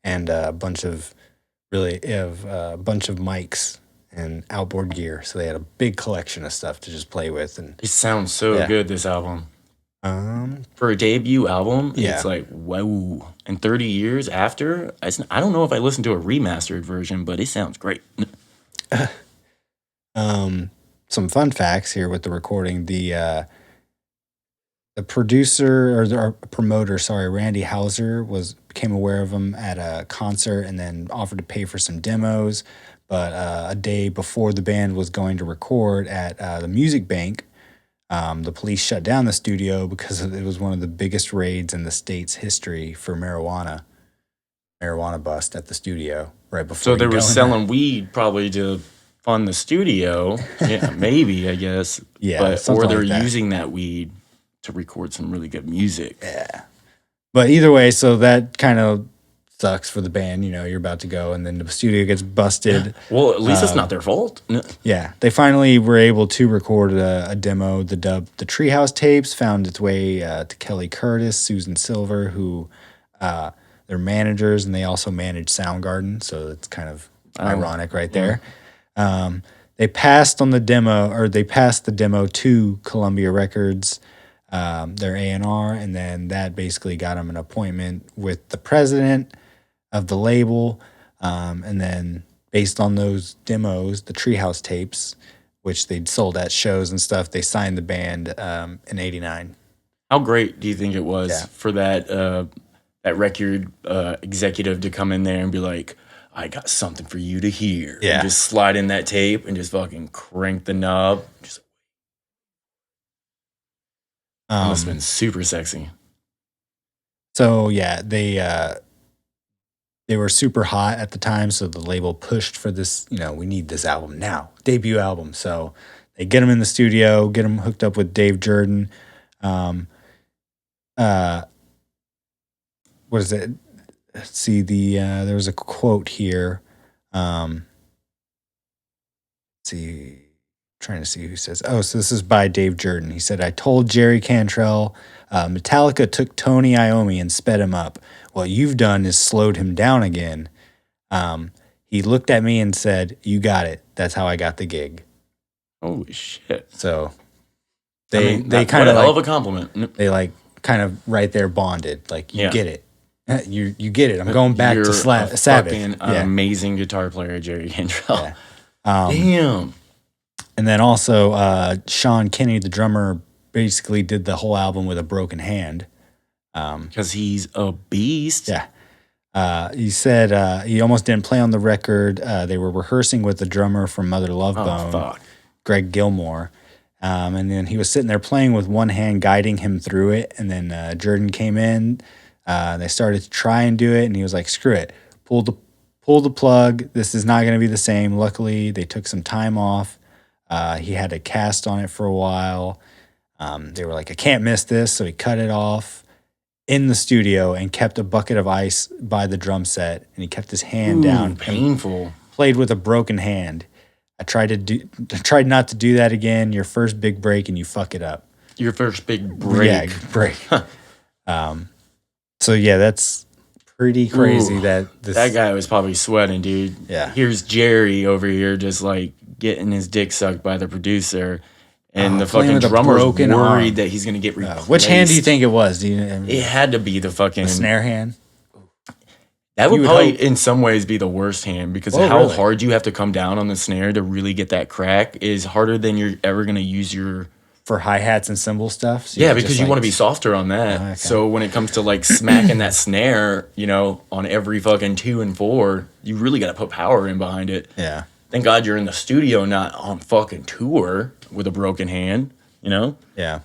and a bunch of mics and outboard gear. So they had a big collection of stuff to just play with. And It sounds so good, this album. For a debut album, it's like, wow. And 30 years after, I don't know if I listened to a remastered version, but it sounds great. Some fun facts here with the recording. The producer or the promoter, Randy Hauser, became aware of him at a concert and then offered to pay for some demos. But a day before the band was going to record at the Music Bank, the police shut down the studio because it was one of the biggest raids in the state's history for marijuana bust at the studio right before. So they were selling weed probably to fund the studio. Yeah, maybe, I guess. Yeah, or they're using that weed to record some really good music. Yeah. But either way, so that kind of sucks for the band. You're about to go and then the studio gets busted. Well, at least it's not their fault. No. Yeah. They finally were able to record a demo. The Treehouse tapes found its way to Kelly Curtis, Susan Silver, who they're managers, and they also manage Soundgarden. So it's kind of ironic right there. They passed the demo to Columbia Records, their A&R, and then that basically got them an appointment with the president of the label. And then based on those demos, the Treehouse tapes, which they'd sold at shows and stuff, they signed the band in '89. How great do you think it was for that record executive to come in there and be like, I got something for you to hear. Yeah. And just slide in that tape and just fucking crank the knob. Just must have been super sexy. So yeah, they were super hot at the time, so the label pushed for this, we need this album now, debut album. So they get them in the studio, get them hooked up with Dave Jordan. What is it? Let's see, there was a quote here. Let's see, trying to see who says. Oh, so this is by Dave Jordan. He said, "I told Jerry Cantrell, Metallica took Tony Iommi and sped him up. What you've done is slowed him down again. He looked at me and said, 'You got it.' That's how I got the gig." Holy shit! So they kind of hell of a compliment. They kind of right there bonded. Like, you get it. You get it. I'm going back to Sabbath. Fucking amazing guitar player, Jerry Cantrell. Yeah. Damn. And then also Sean Kinney, the drummer, basically did the whole album with a broken hand. Because he's a beast. Yeah. He said he almost didn't play on the record. They were rehearsing with the drummer from Mother Love Bone, Greg Gilmore. And then he was sitting there playing with one hand, guiding him through it. And then Jordan came in. They started to try and do it, and he was like, "Screw it. Pull the plug. This is not going to be the same." Luckily, they took some time off. He had a cast on it for a while. They were like, "I can't miss this," so he cut it off in the studio and kept a bucket of ice by the drum set, and he kept his hand down. Painful. Played with a broken hand. I tried not to do that again. Your first big break, and you fuck it up. Your first big break. Yeah, break. So yeah, that's pretty crazy. That guy was probably sweating, dude. Yeah. Here's Jerry over here just like getting his dick sucked by the producer, and the playing fucking with a drummer's broken worried arm. that he's gonna get replaced. Which hand do you think it was? It had to be the fucking snare hand. That would probably, in some ways, be the worst hand because really? hard you have to come down on the snare to really get that crack is harder than you're ever gonna use your. For hi-hats and cymbal stuff? So yeah, because you want to be softer on that. Okay. So when it comes to like smacking that snare, on every fucking 2 and 4, you really got to put power in behind it. Yeah. Thank God you're in the studio, not on fucking tour with a broken hand, Yeah.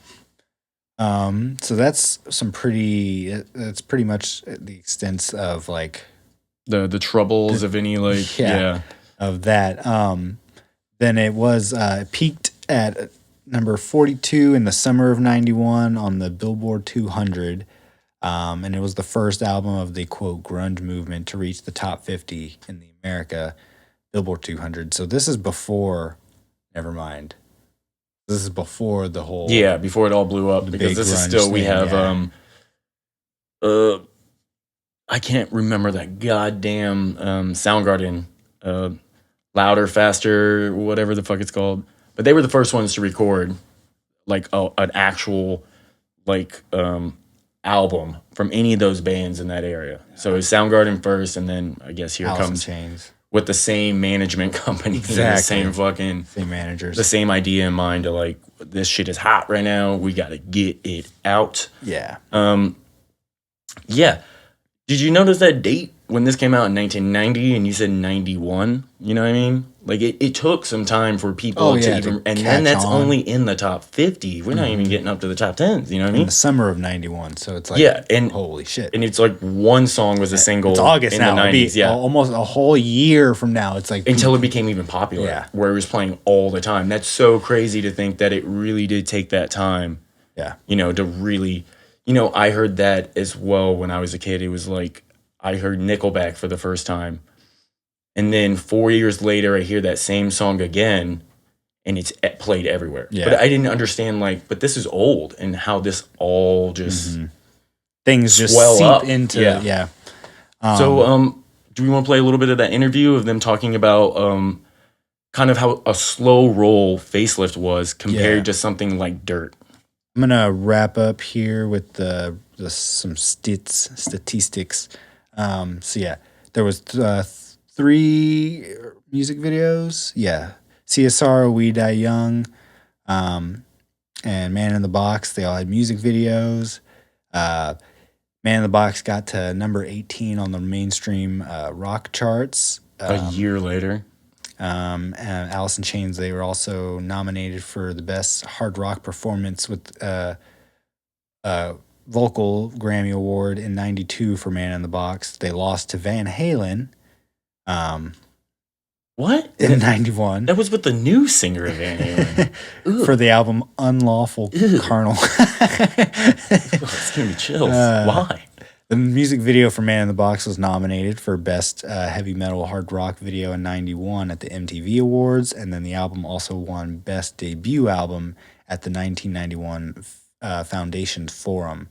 So that's that's pretty much the extent of like the troubles of any of that. Then it was peaked at number 42 in the summer of '91 on the Billboard 200. And it was the first album of the, quote, grunge movement to reach the top 50 in the America Billboard 200. So this is before, never mind. This is before the whole... Yeah, before it all blew up. Because this is still, we have... I can't remember that goddamn Soundgarden Louder, Faster, whatever the fuck it's called. But they were the first ones to record like an actual like album from any of those bands in that area. So it was Soundgarden first, and then I guess here Alice in comes Chains. With the same management company, Exactly. the same fucking Same managers. the same idea in mind to like, this shit is hot right now. We got to get it out. Yeah. Yeah. Did you notice that date when this came out in 1990 and you said 91? You know what I mean? Like it took some time for people to even, and then that's only in the top 50. We're not even getting up to the top 10s. You know what I mean? In the summer of 91. So it's like, yeah, and holy shit. And it's like one song was a single. It's August in now. the 90s. Yeah. Almost a whole year from now. It's like until it became even popular. Yeah. Where it was playing all the time. That's so crazy to think that it really did take that time. Yeah. You know, to really, you know, I heard that as well when I was a kid. It was like, I heard Nickelback for the first time. And then 4 years later, I hear that same song again, and it's played everywhere. Yeah. But I didn't understand, like, but this is old, and how this all just things just swell seep up. into Yeah. So, do we want to play a little bit of that interview of them talking about kind of how a slow roll Facelift was compared to something like Dirt? I'm gonna wrap up here with some statistics. So yeah, there was 3 music videos. Yeah, CSR, We Die Young, and Man in the Box. They all had music videos. Man in the Box got to number 18 on the mainstream rock charts. A year later. And Alice in Chains, they were also nominated for the best hard rock performance with vocal Grammy Award in '92 for Man in the Box. They lost to Van Halen. What? In '91. That was with the new singer of Van Halen. For the album Unlawful Carnal. It's gonna be chills. Why? The music video for Man in the Box was nominated for Best Heavy Metal Hard Rock Video in '91 at the MTV Awards, and then the album also won Best Debut Album at the 1991 Foundation Forum.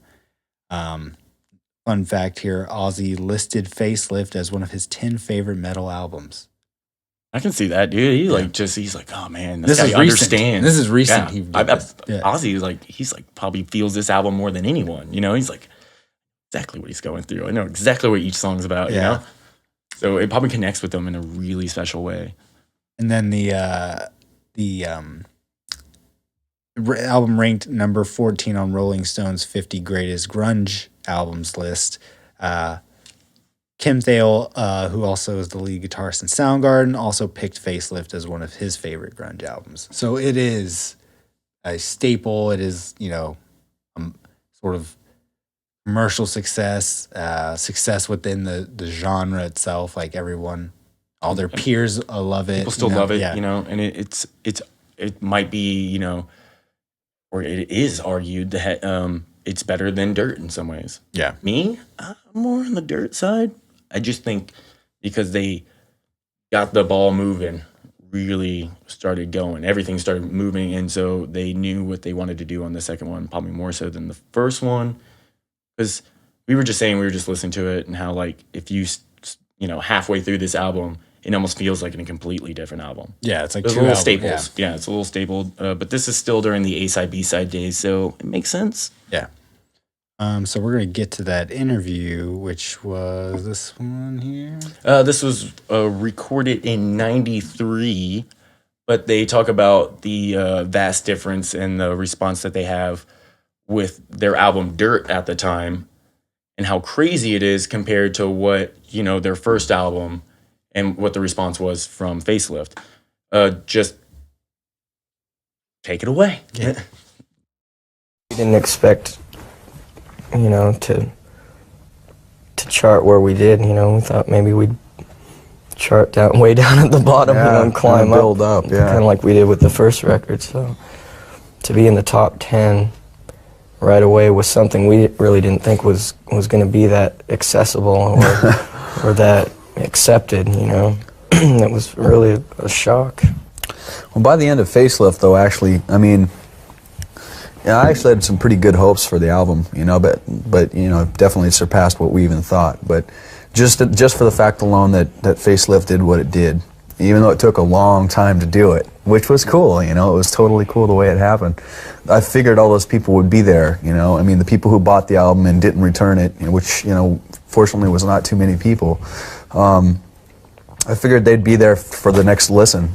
Fun fact here, Ozzy listed Facelift as one of his 10 favorite metal albums. I can see that, dude. He's like, oh man, This guy is recent. understands. This is recent. Yeah. He did this. Yeah. Ozzy is he's probably feels this album more than anyone. You know, he's like exactly what he's going through. I know exactly what each song's about. You know, so it probably connects with them in a really special way. And then the album ranked number 14 on Rolling Stone's 50 Greatest Grunge Albums list. Kim Thale, who also is the lead guitarist in Soundgarden, also picked Facelift as one of his favorite grunge albums. So it is a staple. It is, sort of commercial success, success within the genre itself. Like everyone, all their peers love it. People still love it, yeah. and it might be, or it is argued that it's better than Dirt in some ways. Yeah. Me, I'm more on the Dirt side. I just think because they got the ball moving, really started going, everything started moving, and so they knew what they wanted to do on the second one, probably more so than the first one. Because we were just listening to it, and how if you halfway through this album, it almost feels like a completely different album. Yeah, it's like There's two little albums, staples. Yeah, it's a little stapled. But this is still during the A-side, B-side days, so it makes sense. Yeah. So we're going to get to that interview, which was this one here. This was recorded in '93, but they talk about the vast difference in the response that they have with their album Dirt at the time, and how crazy it is compared to what, their first album and what the response was from Facelift. Just take it away. Yeah. We didn't expect, to chart where we did. We thought maybe we'd chart way down at the bottom, and climb build up, kind of like we did with the first record. So to be in the top 10 right away was something we really didn't think was going to be that accessible or that accepted. It was really a shock. Well, by the end of Facelift, though, actually, I actually had some pretty good hopes for the album, but definitely surpassed what we even thought. But just for the fact alone that Facelift did what it did, even though it took a long time to do it, which was cool. It was totally cool the way it happened. I figured all those people would be there. I mean, the people who bought the album and didn't return it, which fortunately was not too many people. I figured they'd be there for the next listen.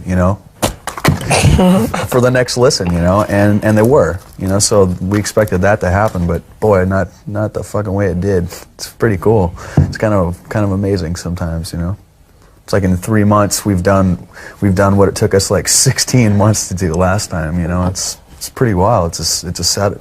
For the next listen, and they were, so we expected that to happen, but boy, not the fucking way it did. It's pretty cool. It's kind of amazing sometimes, It's like in 3 months we've done what it took us like 16 months to do last time, It's pretty wild. It's a set,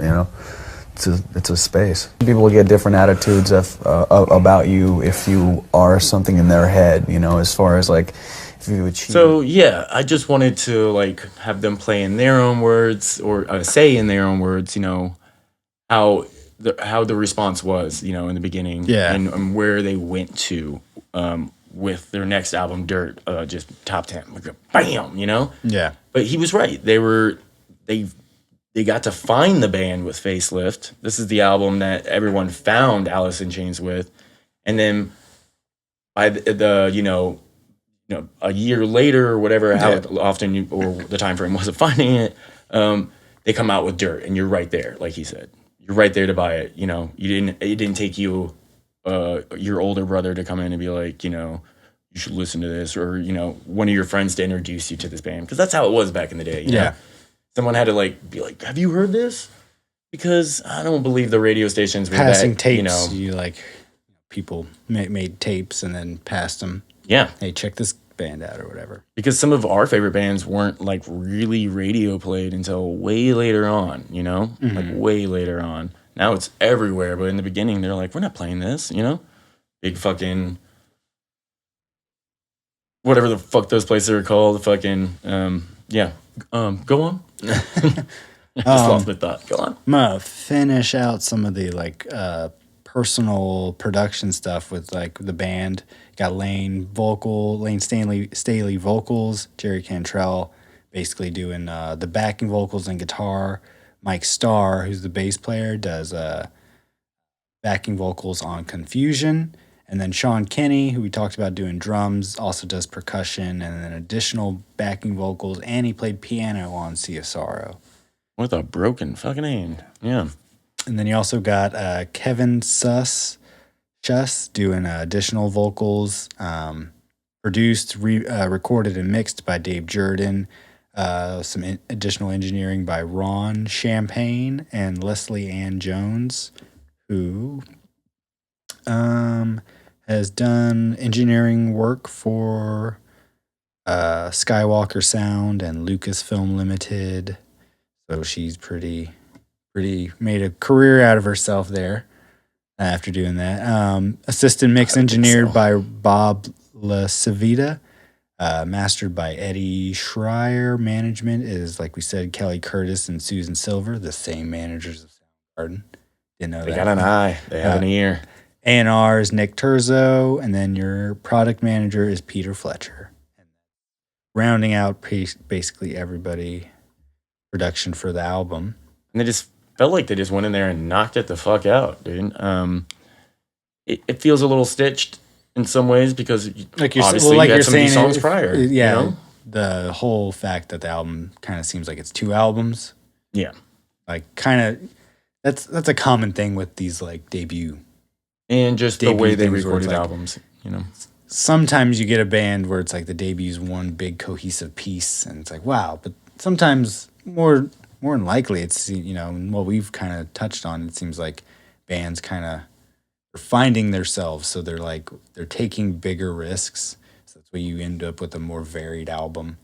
it's a space. People will get different attitudes about you if you are something in their head, as far as like if you achieve. So yeah, I just wanted to like have them play in their own words or say in their own words, how the response was, in the beginning, Yeah. and where they went to with their next album, Dirt, just top 10, like bam, Yeah. But he was right. They got to find the band with Facelift. This is the album that everyone found Alice in Chains with, and then by the a year later or whatever, how often or the time frame was of finding it, they come out with Dirt, and you're right there, like he said, you're right there to buy it. It didn't take you your older brother to come in and be like, you should listen to this, or one of your friends to introduce you to this band, because that's how it was back in the day. You know? Someone had to like be like, have you heard this? Because I don't believe the radio stations were Passing that, tapes. You like people made tapes and then passed them. Yeah. Hey, check this band out or whatever. Because some of our favorite bands weren't like really radio played until way later on, like way later on. Now it's everywhere, but in the beginning they're like, we're not playing this, Big fucking whatever the fuck those places are called. Fucking go on. Just lost my thought. Go on. I'm gonna finish out some of the like personal production stuff with like the band. Got Lane Staley vocals, Jerry Cantrell basically doing the backing vocals and guitar. Mike Starr, who's the bass player, does backing vocals on Confusion. And then Sean Kinney, who we talked about doing drums, also does percussion and then additional backing vocals. And he played piano on Sea of Sorrow. With a broken fucking hand. Yeah. And then you also got Kevin Schuss doing additional vocals, produced, recorded, and mixed by Dave Jordan. Some additional engineering by Ron Champagne and Leslie Ann Jones, who has done engineering work for Skywalker Sound and Lucasfilm Limited. So she's pretty made a career out of herself there after doing that. Assistant mix engineered by Bob LaCivita. Mastered by Eddie Schreier. Management is, like we said, Kelly Curtis and Susan Silver, the same managers of Soundgarden. Didn't know that. They got an eye. They have an ear. A&R is Nick Terzo, and then your product manager is Peter Fletcher. And rounding out basically everybody production for the album. And they just felt like they just went in there and knocked it the fuck out, dude. It feels a little stitched in some ways because obviously you had some of these songs prior. Yeah, the whole fact that the album kind of seems like it's two albums. Yeah. Like kind of that's a common thing with these like debut. And just the way they recorded albums, Sometimes you get a band where it's like the debut's one big cohesive piece and it's like, wow. But sometimes more than likely it's, what we've kind of touched on, it seems like bands kind of are finding themselves. So they're taking bigger risks. So that's why you end up with a more varied album.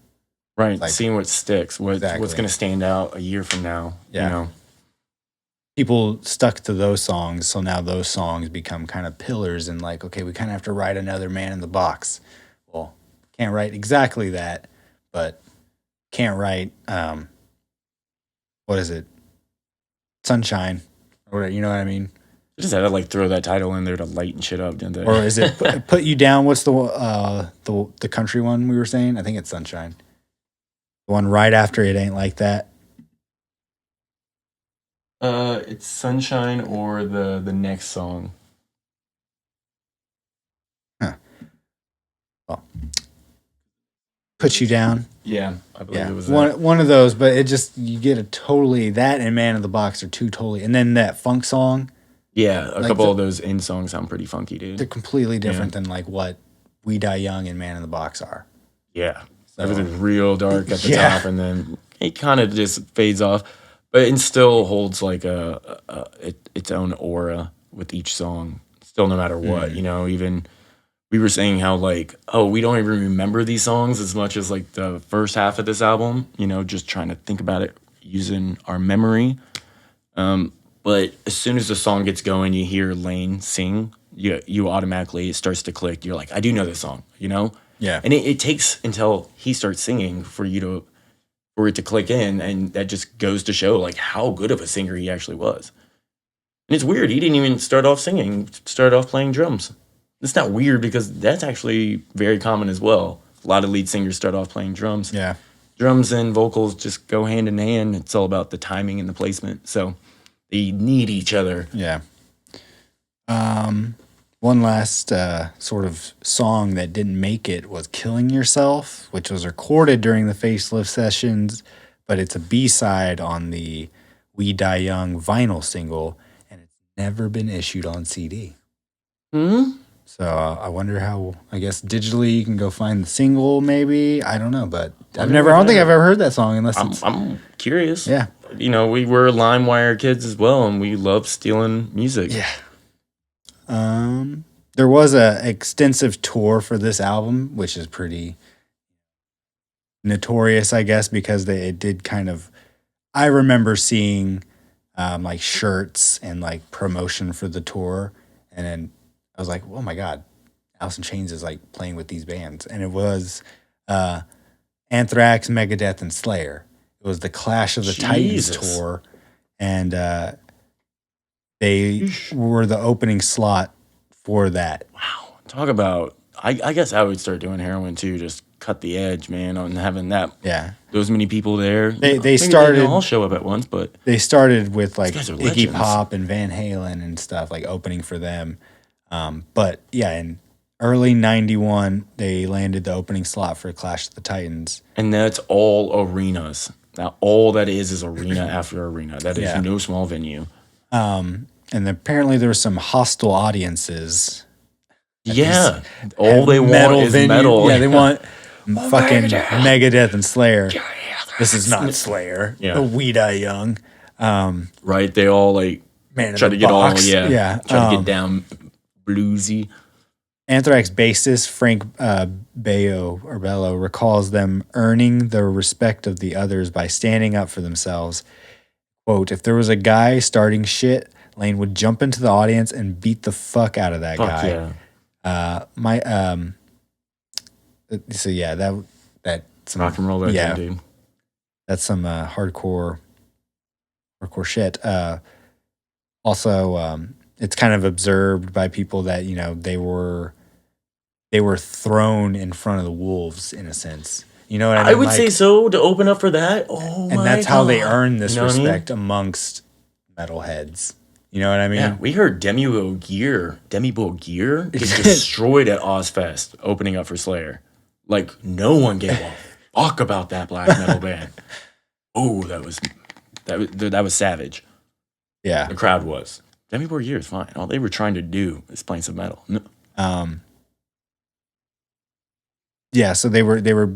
Right. Like, seeing what sticks, what's going to stand out a year from now. Yeah. People stuck to those songs, so now those songs become kind of pillars and like, okay, we kind of have to write another Man in the Box. Well, can't write exactly that, but can't write, what is it? Sunshine, or whatever, you know what I mean? They just had to like throw that title in there to lighten shit up, didn't they? Or is it Put You Down? What's the country one we were saying? I think it's Sunshine. The one right after It Ain't Like That. It's Sunshine or the next song. Huh. Well, Put You Down. Yeah, I believe Yeah, it was that. one of those, but it just you get a totally that and Man in the Box are two totally, and then that funk song. Yeah, a Like couple the- of those end songs sound pretty funky, They're dude. completely different than like what We Die Young and Man in the Box are. Yeah, So- everything's real dark at the Yeah. top, and then it kind of just fades off, but it still holds like its own aura with each song. Still, no matter what, Mm. you know, even. We were saying how like, oh, we don't even remember these songs as much as like the first half of this album, you know, just trying to think about it using our memory. But as soon as the song gets going, you hear Lane sing, you automatically, it starts to click. You're like, I do know this song, you know? Yeah. And it takes until he starts singing for it to click in, and that just goes to show like how good of a singer he actually was. And it's weird, he didn't even start off singing, started off playing drums. It's not weird because that's actually very common as well. A lot of lead singers start off playing drums. Yeah. Drums and vocals just go hand in hand. It's all about the timing and the placement. So they need each other. Yeah. One last sort of song that didn't make it was Killing Yourself, which was recorded during the Facelift sessions, but it's a B-side on the We Die Young vinyl single, and it's never been issued on CD. So I wonder how, I guess digitally you can go find the single I don't know, but I don't think I've ever heard that song unless it's. I'm curious. Yeah. You know, we were LimeWire kids as well, and we love stealing music. Yeah. There was a extensive tour for this album, which is pretty notorious, I guess, because it did kind of. I remember seeing like shirts and like promotion for the tour, and then I was like, "Oh my god, Alice in Chains is like playing with these bands," and it was Anthrax, Megadeth, and Slayer. It was the Clash of the Titans Jesus. tour, and they were the opening slot for that. Wow. Talk about. I guess I would start doing heroin too. Just cut the edge, man, on having that. Yeah, Those many people there. They Maybe started- didn't all show up at once, but they started with like guys are Iggy legends. Pop and Van Halen and stuff, like opening for them. But yeah, in early '91, they landed the opening slot for Clash of the Titans. and that's all arenas. Now all that is arena after arena. That is Yeah. no small venue. And apparently there were some hostile audiences. Yeah. All they want is venue. metal. Yeah, they want fucking Megadeth and Slayer. This is not Slayer. Yeah. We Die Young. Right. They all like Man in try the to get Box. all Yeah. Try to get down bluesy. Anthrax bassist Frank Bello recalls them earning the respect of the others by standing up for themselves. Quote, if there was a guy starting shit, Lane would jump into the audience and beat the fuck out of that Fuck guy. yeah. So yeah, that some Rock and roll that yeah. dude. That's some hardcore shit. Also, it's kind of observed by people that they were thrown in front of the wolves in a sense. You know what I mean? I would Like, say so to open up for that. Oh, and my that's how they God. earn this You know what I mean? respect amongst metalheads. You know what I mean? Yeah, we heard Demi Bogear get destroyed at Ozfest opening up for Slayer. Like no one gave a fuck about that black metal band. Oh, that was savage. Yeah. The crowd was. Demi Bogear is fine. All they were trying to do is playing some metal. No. Yeah, so they were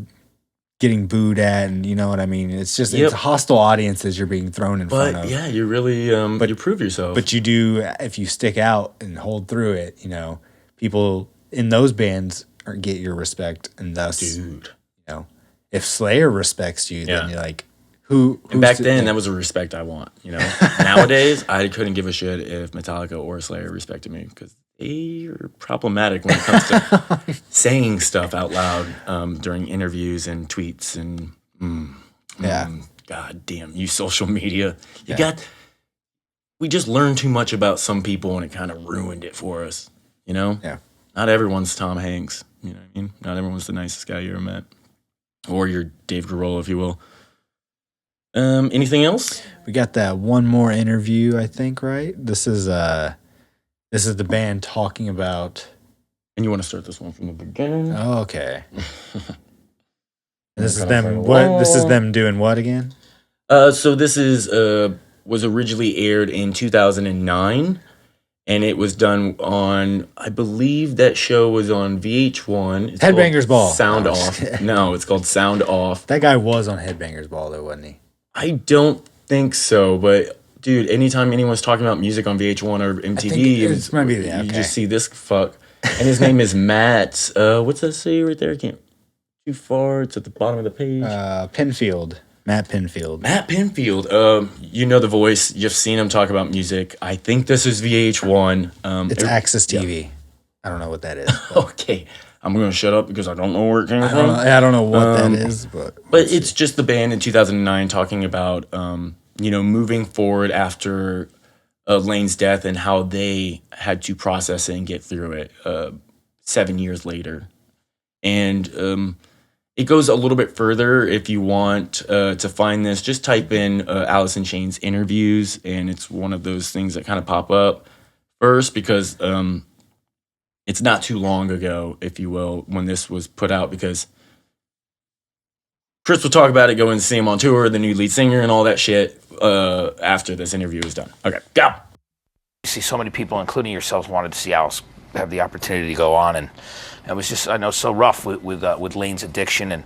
getting booed at, and you know what I mean? It's just Yep. it's hostile audiences you're being thrown in front But of. yeah, you really you prove yourself. But you do, if you stick out and hold through it, people in those bands get your respect, and thus, dude. if Slayer respects you, then Yeah. you're like, who? And back then, that was a respect I want. Nowadays, I couldn't give a shit if Metallica or Slayer respected me because they are problematic when it comes to saying stuff out loud during interviews and tweets and God damn you, social media. We just learned too much about some people and it kind of ruined it for us. Yeah. Not everyone's Tom Hanks. You know what I mean? Not everyone's the nicest guy you ever met, or your Dave Grohl, if you will. Anything else? We got that one more interview, I think, right? This is the band talking about. And you want to start this one from the beginning? Oh, okay. This is Kind of them. like, What? This is "Oh." them doing what again? So this is was originally aired in 2009, and it was done on, I believe that show was on VH1. It's called Headbangers Ball. Sound No, Off. No, it's called Sound Off. That guy was on Headbangers Ball though, wasn't he? I don't think so, but dude, anytime anyone's talking about music on VH1 or MTV, it might be you okay. just see this fuck. And his name is Matt. What's that say right there? I can't. Too far. It's at the bottom of the page. Penfield. Matt Penfield. Matt Pinfield. You know the voice. You've seen him talk about music. I think this is VH1. It's Access TV. I don't know what that is. but Okay, I'm gonna shut up because I don't know where it came I from. don't know what that is, but It's just the band in 2009 talking about, moving forward after Lane's death and how they had to process it and get through it 7 years later. And it goes a little bit further. If you want to find this, just type in Alice in Chains interviews, and it's one of those things that kind of pop up first because it's not too long ago, if you will, when this was put out, because Chris will talk about it, going to see him on tour, the new lead singer and all that shit after this interview is done. Okay, go. You see so many people, including yourselves, wanted to see Alice have the opportunity to go on, and it was just, I know, so rough with Lane's addiction, and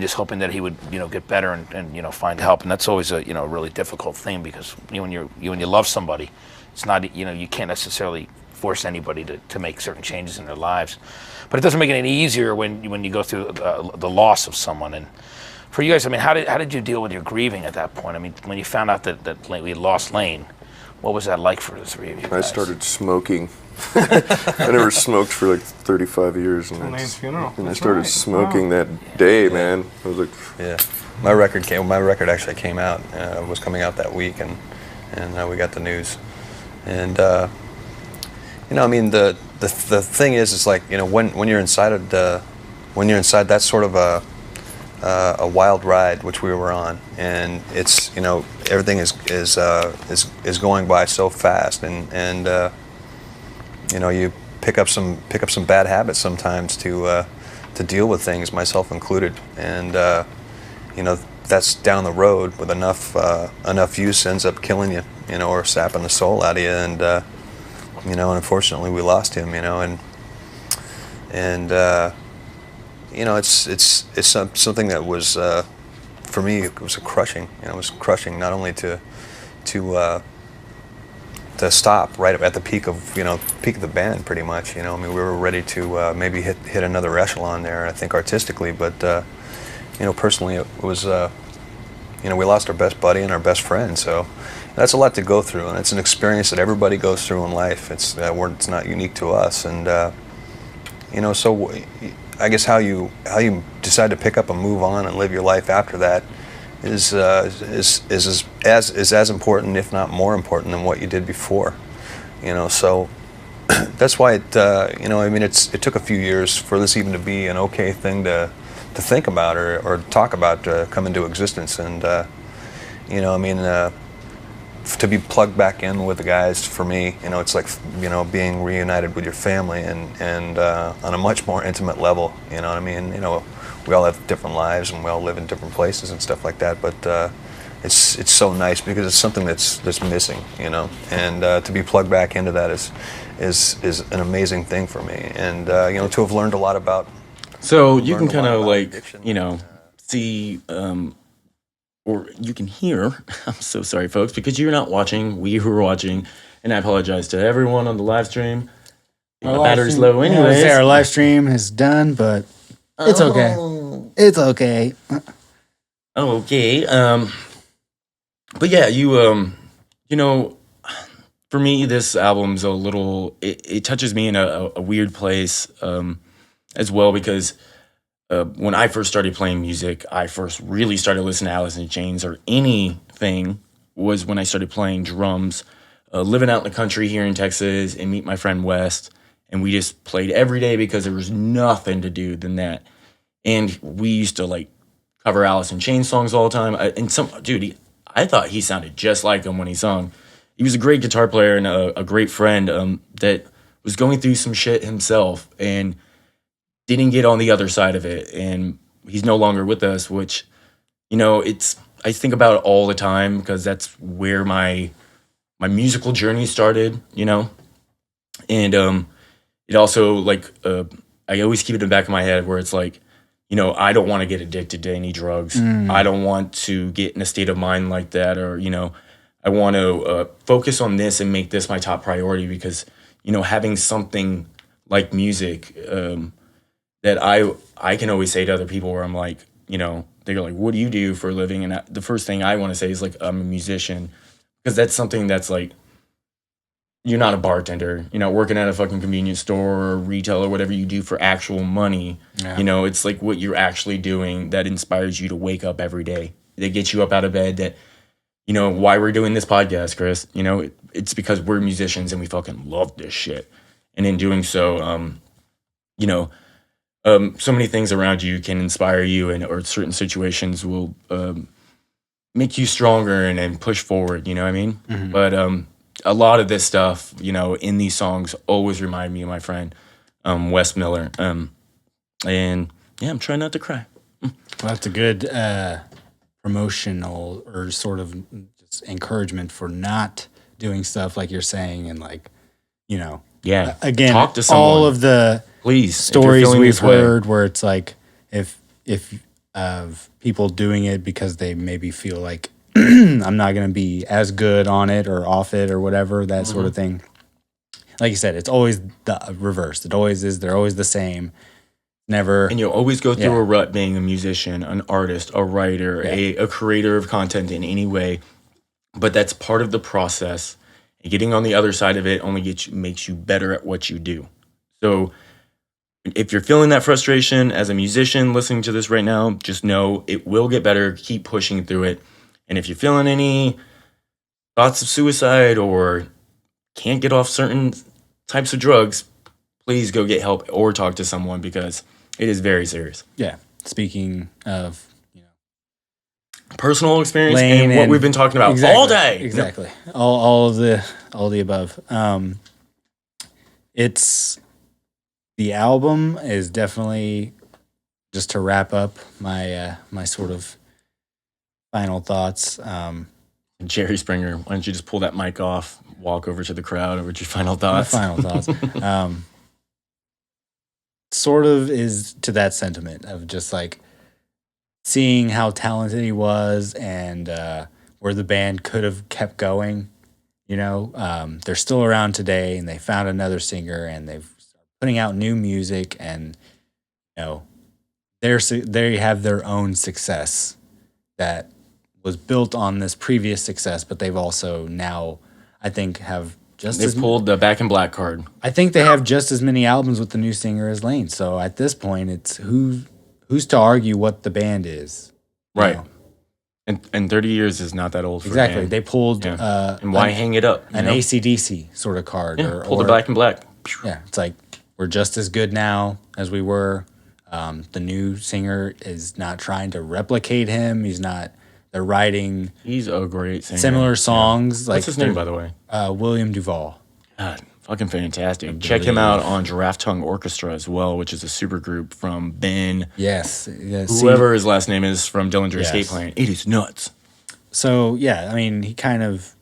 just hoping that he would, get better and find help. And that's always a really difficult thing, because when you love somebody, it's not, you can't necessarily force anybody to make certain changes in their lives. But it doesn't make it any easier when you go through the loss of someone. And for you guys, I mean, how did you deal with your grieving at that point? I mean, when you found out that we had lost Lane, what was that like for the three of you guys? I started smoking. I never smoked for like 35 years, and I started smoking that day, man. I was like, Yeah, my record actually came out. Was coming out that week, and we got the news. And I mean, the thing is, it's like, when you're inside that sort of a wild ride, which we were on, and it's everything is going by so fast, and you pick up some bad habits sometimes to deal with things, myself included, and that's down the road with enough use ends up killing you, or sapping the soul out of you, and unfortunately we lost him, and it's something that was for me, it was crushing. It was crushing, not only to stop right at the peak of the band, pretty much. I mean, we were ready to maybe hit another echelon there, I think, artistically, but personally, it was we lost our best buddy and our best friend, so that's a lot to go through, and it's an experience that everybody goes through in life. It's not unique to us, and so I guess how you decide to pick up and move on and live your life after that is as important, if not more important, than what you did before. So that's why I mean, it took a few years for this even to be an okay thing to think about or talk about to come into existence. And I mean, to be plugged back in with the guys, for me, it's like being reunited with your family, and on a much more intimate level. You know what I mean? We all have different lives and we all live in different places and stuff like that. But it's so nice because it's something that's missing. And to be plugged back into that is an amazing thing for me. And to have learned a lot about. So you can kind of addiction. see, or you can hear. I'm so sorry, folks, because you're not watching. We were watching, and I apologize to everyone on the live stream. My battery's low, anyways. Our live stream is done, but it's okay. It's okay. Okay. But yeah, for me, this album's a little. It touches me in a weird place as well, because when I first started playing music, I first really started listening to Alice in Chains or anything was when I started playing drums, living out in the country here in Texas, and meet my friend West, and we just played every day because there was nothing to do than that. And we used to cover Alice in Chains songs all the time. I thought he sounded just like him when he sung. He was a great guitar player and a great friend that was going through some shit himself and didn't get on the other side of it. And he's no longer with us, which, it's I think about it all the time because that's where my musical journey started, and it also I always keep it in the back of my head where it's like, I don't want to get addicted to any drugs. I don't want to get in a state of mind like that, or I want to focus on this and make this my top priority because having something like music that I can always say to other people where I'm like, they're like, what do you do for a living? And the first thing I want to say is like, I'm a musician, because that's something that's like, you're not a bartender, working at a fucking convenience store or retail or whatever you do for actual money. Yeah. It's like what you're actually doing that inspires you to wake up every day, that gets you up out of bed, that, why we're doing this podcast, Chris, it's because we're musicians and we fucking love this shit. And in doing so, so many things around you can inspire you, or certain situations will make you stronger and push forward, you know what I mean? Mm-hmm. But a lot of this stuff, in these songs always remind me of my friend, Wes Miller. And yeah, I'm trying not to cry. Well, that's a good promotional or sort of just encouragement for not doing stuff like you're saying, and Yeah. again, Talk to someone. all of the Please, stories we've this way. heard where it's like if of people doing it because they maybe feel like I'm not going to be as good on it or off it or whatever, that sort of thing. Like you said, it's always the reverse. It always is. They're always the same. Never. And you'll always go through Yeah. a rut being a musician, an artist, a writer, a creator of content in any way. But that's part of the process. And getting on the other side of it only makes you better at what you do. So if you're feeling that frustration as a musician listening to this right now, just know it will get better. Keep pushing through it. And if you're feeling any thoughts of suicide or can't get off certain types of drugs, please go get help or talk to someone, because it is very serious. Yeah. Speaking of, Personal experience Lane and what and- we've been talking about exactly, all day. Exactly. All of the above. It's the album is definitely, just to wrap up my my sort of final thoughts. Jerry Springer, why don't you just pull that mic off, walk over to the crowd, over to your final My thoughts? final thoughts. Sort of is to that sentiment of just like seeing how talented he was and where the band could have kept going. They're still around today, and they found another singer, and they've started putting out new music, and they have their own success that was built on this previous success, but they've also now, I think, have just They've pulled the Back in Black card. I think they have just as many albums with the new singer as Lane. So at this point, it's who's to argue what the band is, you Right. know? And 30 years is not that old for a Exactly. band. They pulled And why hang it up? an AC/DC sort of card. Yeah, or, pull the Back in Black. Yeah, it's like we're just as good now as we were. The new singer is not trying to replicate him. He's not. They're writing He's a great singer. similar songs. What's his name, by the way? William Duvall. God, fucking fantastic. Check him out on Giraffe Tongue Orchestra as well, which is a super group from Ben. Yes. Whoever his last name is from Dillinger Yes. Escape Plan. It is nuts. So yeah, I mean, he kind of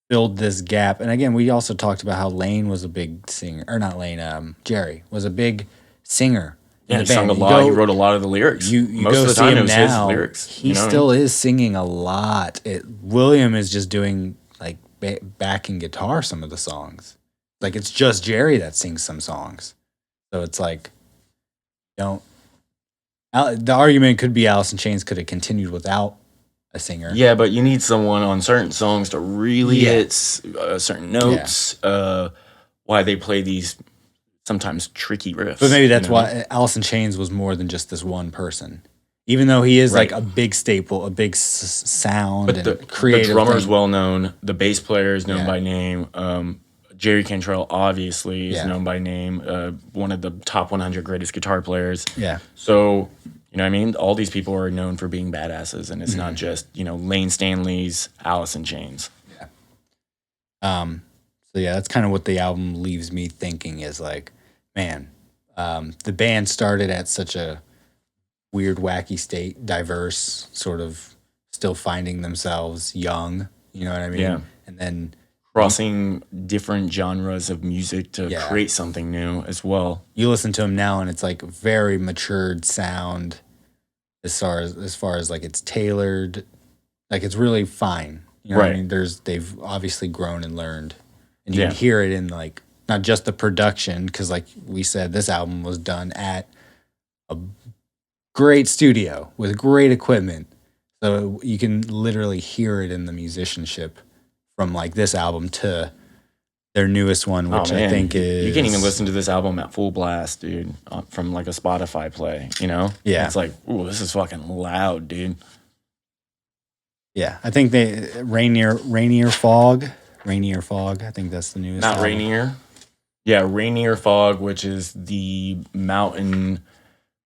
filled this gap. And again, we also talked about how Lane was a big singer, or not Lane. Jerry was a big singer. Yeah, in he the band. sung a lot. He wrote a lot of the lyrics. You Most go of the see time him it was now. his lyrics. He you know what I still mean? is singing a lot. William is just doing like backing guitar some of the songs. Like it's just Jerry that sings some songs. So it's like, the argument could be Alice in Chains could have continued without a singer. Yeah, but you need someone on certain songs to really Yeah. hit certain notes. Why they play these sometimes tricky riffs. But maybe that's you know? why Alice in Chains was more than just this one person. Even though he is like Right. a big staple, a big sound But and the creative drummer's thing. well known. The bass player is known Yeah. by name. Jerry Cantrell obviously is Yeah. known by name. One of the top 100 greatest guitar players. Yeah. So, you know what I mean? All these people are known for being badasses, and it's not Mm-hmm. just, Lane Stanley's Alice in Chains. So yeah, that's kind of what the album leaves me thinking is like, man, the band started at such a weird, wacky state, diverse, sort of still finding themselves young. You know what I mean? Yeah. And then Crossing different genres of music to Yeah. create something new as well. you listen to him now, and it's like very matured sound as far as like it's tailored, like it's really fine. You know what I Right. mean? They've obviously grown and learned, and you Yeah. can hear it in like not just the production, because like we said, this album was done at a great studio with great equipment, so you can literally hear it in the musicianship from like this album to their newest one, which I think is you can't even listen to this album at full blast, dude, from like a Spotify play. You know? Yeah. It's like, ooh, this is fucking loud, dude. Yeah, I think they Rainier Fog. I think that's the newest. Not album. Rainier. Yeah, Rainier Fog, which is the mountain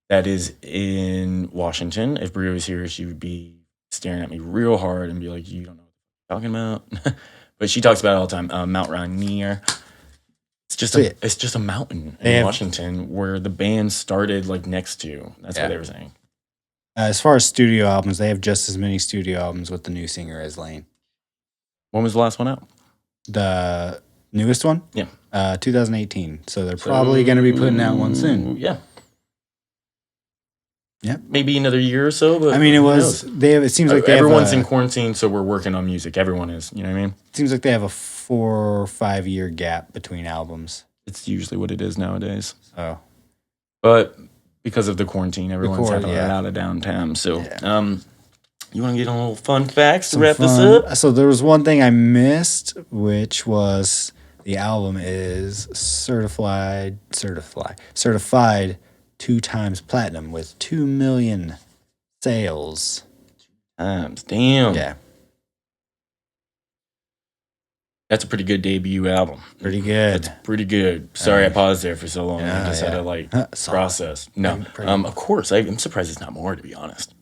that is in Washington. If Brie was here, she would be staring at me real hard and be like, "You don't know what you're talking about." But she talks about it all the time. Mount Rainier. It's just a mountain in Washington where the band started like next to. That's what they were saying. As far as studio albums, they have just as many studio albums with the new singer as Lane. When was the last one out? The newest one? Yeah. 2018. So they're probably going to be putting out one soon. Yeah. Yeah. Maybe another year or so. But I mean, it seems like everyone's in quarantine, so we're working on music. Everyone is. You know what I mean? It seems like they have a 4 or 5 year gap between albums. It's usually what it is nowadays. Oh. But because of the quarantine, everyone's having yeah. it out of downtown. So, you want to get on a little fun facts to Some wrap this fun- up? So there was one thing I missed, which was the album is certified 2 times platinum with 2 million sales. Damn. Yeah, That's a pretty good debut album. pretty good. That's pretty good. Sorry, I paused there for so long. Yeah, I just had to like Sorry. process. No, of course. I'm surprised it's not more, to be honest.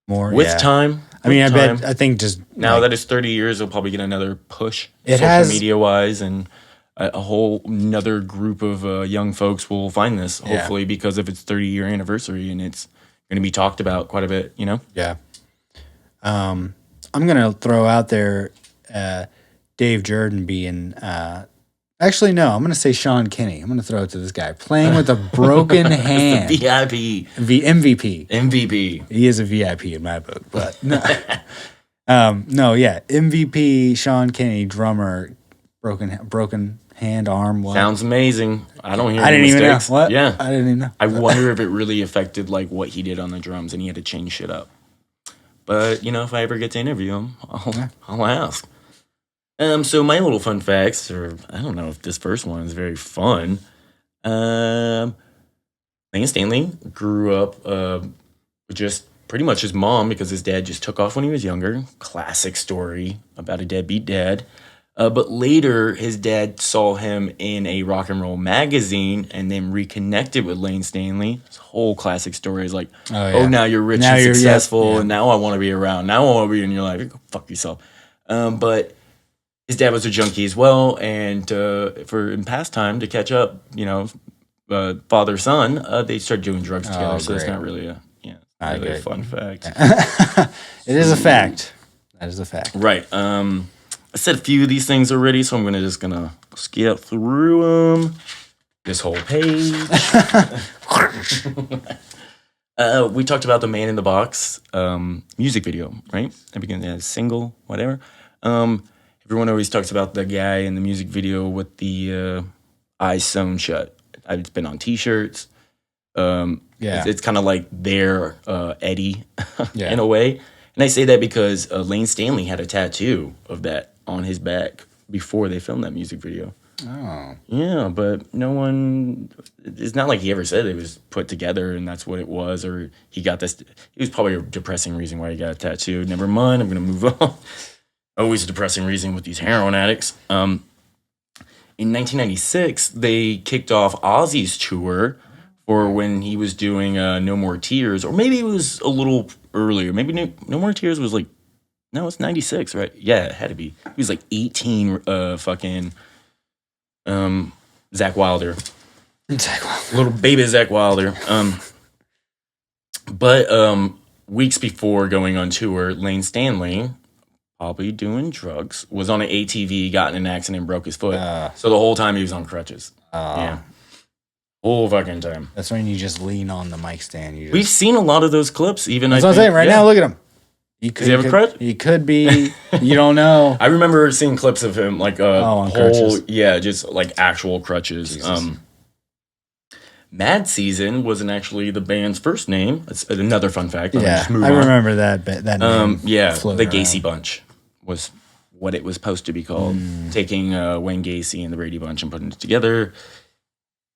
More With yeah. time. I mean, with time, I think just now like, that it's 30 years, it'll probably get another push It social has- media wise, and a whole another group of young folks will find this, hopefully, because of its 30-year anniversary, and it's going to be talked about quite a bit, you know? Yeah. I'm gonna throw out there Dave Jordan being actually no, I'm gonna say Sean Kinney. I'm gonna throw it to this guy playing with a broken hand. VIP. MVP. MVP. He is a VIP in my book, but no. MVP Sean Kinney, drummer, broken hand, arm. What? Sounds amazing. I don't hear I any didn't even know. mistakes. What? Yeah. I didn't even know. I wonder if it really affected like what he did on the drums and he had to change shit up. But, you know, if I ever get to interview him, I'll ask. So my little fun facts, or I don't know if this first one is very fun. Lane Stanley grew up with just pretty much his mom because his dad just took off when he was younger. Classic story about a deadbeat dad. But later, his dad saw him in a rock and roll magazine and then reconnected with Lane Stanley. This whole classic story is like, now you're rich and successful, and now I want to be around. Now I want to be in your life. Go fuck yourself. But his dad was a junkie as well, and for in pastime to catch up, you know, father son, they started doing drugs together. So it's not really a fun fact. It is a fact. That is a fact. Right. I said a few of these things already, so I'm just gonna skip through them. This whole page. We talked about the Man in the Box music video, right? I began as single, whatever. Everyone always talks about the guy in the music video with the eyes sewn shut. It's been on T-shirts. It's kind of like their Eddie in a way. And I say that because Lane Stanley had a tattoo of that on his back before they filmed that music video. Oh. Yeah, but no one... It's not like he ever said it was put together and that's what it was, or he got this... It was probably a depressing reason why he got a tattoo. Never mind, I'm going to move on. Always a depressing reason with these heroin addicts. In 1996, they kicked off Ozzy's tour for when he was doing No More Tears, or maybe it was a little earlier. Maybe No More Tears was like... No, it's 96, right? Yeah, it had to be. He was like 18, Zach Wilder. Little baby Zach Wilder. But weeks before going on tour, Lane Stanley, probably doing drugs, was on an ATV, got in an accident, and broke his foot. So the whole time he was on crutches. Yeah. Whole fucking time. That's when you just lean on the mic stand. We've seen a lot of those clips. Even That's what I'm saying. Right now, look at him. Does he have a crutch? He could be. You don't know. I remember seeing clips of him like on whole, crutches. yeah, just like actual crutches. Mad Season wasn't actually the band's first name. That's another fun fact. Yeah, I remember that. That name yeah, the floating Gacy around. Bunch was what it was supposed to be called. Taking Wayne Gacy and the Brady Bunch and putting it together.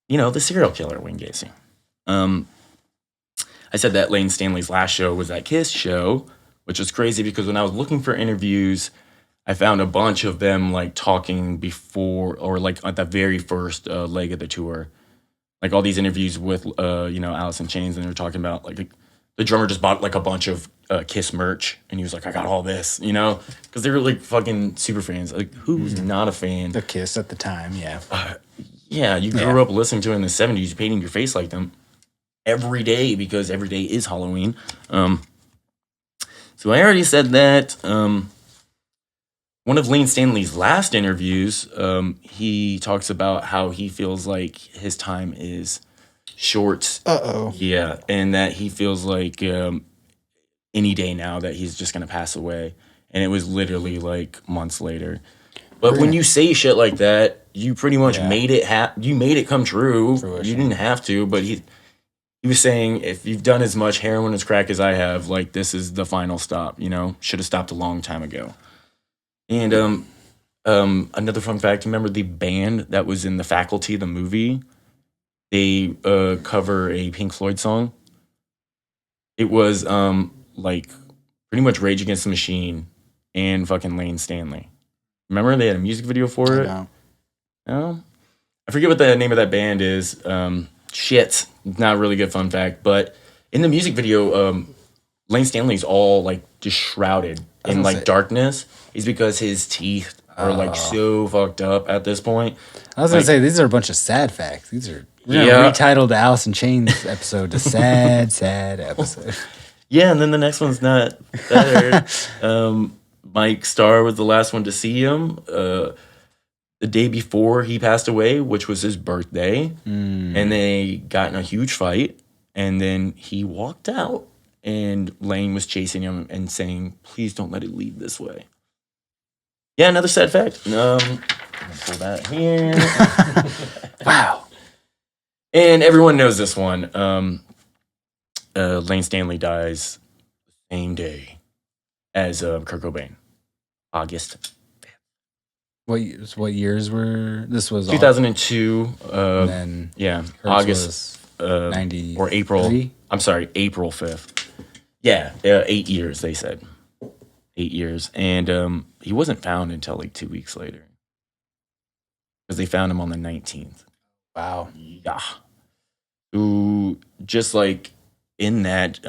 You know, the serial killer Wayne Gacy. I said that Lane Stanley's last show was that Kiss show, which was crazy because when I was looking for interviews, I found a bunch of them like talking before or like at the very first leg of the tour. Like all these interviews with, Alice in Chains, and they were talking about like the drummer just bought like a bunch of Kiss merch, and he was like, "I got all this," because they were like fucking super fans. Like who's not a fan? The Kiss at the time, yeah. Yeah, you grew up listening to it in the '70s, painting your face like them every day because every day is Halloween. So I already said that. One of Lane Stanley's last interviews, he talks about how he feels like his time is short. Yeah, and that he feels like any day now that he's just going to pass away. And it was literally like months later. But when you say shit like that, you pretty much made it you made it come true. You didn't have to, but he was saying, if you've done as much heroin as crack as I have, like this is the final stop, should have stopped a long time ago. And another fun fact, remember the band that was in The Faculty, the movie? They cover a Pink Floyd song. It was like pretty much Rage Against the Machine and fucking Lane Stanley. Remember they had a music video for it? No? I forget what the name of that band is. Shit, not a really good fun fact. But in the music video, Lane Stanley's all like just shrouded in like darkness. Is because his teeth are like so fucked up at this point. I was gonna say these are a bunch of sad facts. These are retitled the Alice in Chains episode to sad episode. Yeah, and then the next one's not better. Mike Starr was the last one to see him the day before he passed away, which was his birthday, and they got in a huge fight, and then he walked out, and Lane was chasing him and saying, "Please don't let it leave this way." Yeah, another sad fact. I'm gonna pull that here. Wow. And everyone knows this one. Lane Stanley dies the same day as Kurt Cobain. August. What years were this? Was 2002. then yeah, Kurt's August 90 or April. I'm sorry, April 5th. Yeah, 8 years they said. 8 years, and he wasn't found until like 2 weeks later because they found him on the 19th. Wow. Yeah. So just like in that,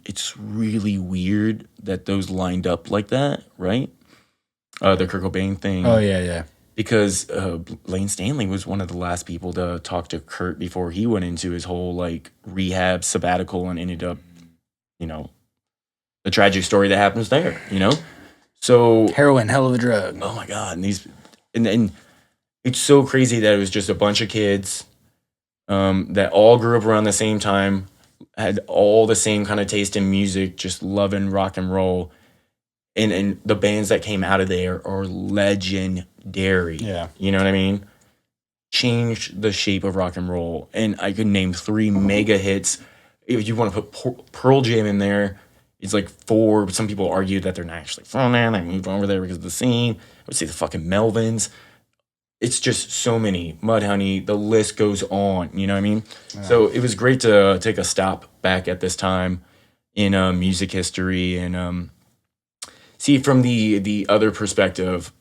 it's really weird that those lined up like that, right? The Kurt Cobain thing. Oh yeah. Because Lane Stanley was one of the last people to talk to Kurt before he went into his whole like rehab sabbatical and ended up, the tragic story that happens there, So heroin, hell of a drug. Oh my God. And it's so crazy that it was just a bunch of kids that all grew up around the same time, had all the same kind of taste in music, just loving rock and roll. And the bands that came out of there are legendary. Yeah. You know what I mean? Changed the shape of rock and roll. And I could name 3 mega hits. If you want to put Pearl Jam in there, it's like 4. Some people argue that they're not actually from there. They moved over there because of the scene. I would say the fucking Melvins. It's just so many. Mudhoney, the list goes on. You know what I mean? Yeah. So it was great to take a stop back at this time in music history and see from the other perspective,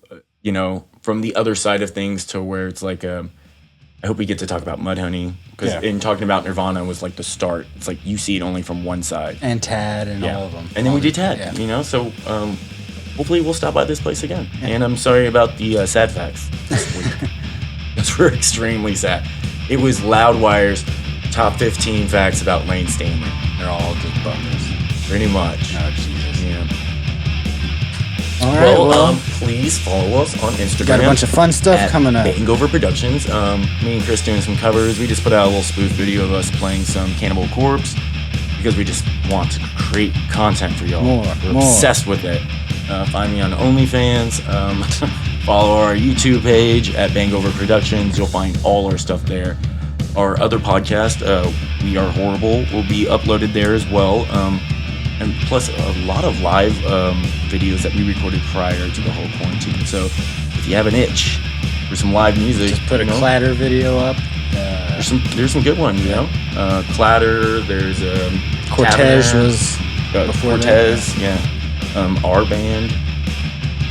from the other side of things to where it's like, I hope we get to talk about Mudhoney because in talking about Nirvana was like the start. It's like you see it only from one side. And Tad and all of them. And then we did Tad, so hopefully we'll stop by this place again. Yeah. And I'm sorry about the sad facts this week. Those were extremely sad. It was Loudwire's top 15 facts about Lane Stanley. They're all just bummers. Pretty much. Oh, Jesus. Yeah. All right, well, please follow us on Instagram. got a bunch of fun stuff at coming up. BANGover Productions. Me and Chris doing some covers. We just put out a little spoof video of us playing some Cannibal Corpse because we just want to create content for y'all. We're obsessed with it. Find me on OnlyFans. Follow our YouTube page at BANGover Productions. You'll find all our stuff there. Our other podcast, We Are Horrible, will be uploaded there as well. And plus a lot of live videos that we recorded prior to the whole quarantine. So if you have an itch for some live music, Just put a Clatter video up. there's some good ones, you know. Clatter, there's Cortez Taverner, was before Cortez, yeah. Our band,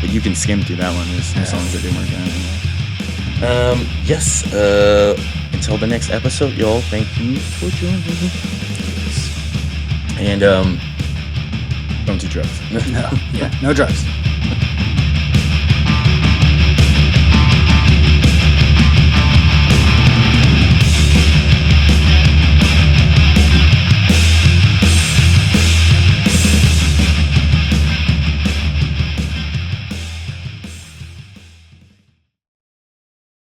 but you can skim through that one. There's some songs that didn't work out. Yes. Until the next episode, y'all. Thank you for joining me. And don't do drugs. No drugs.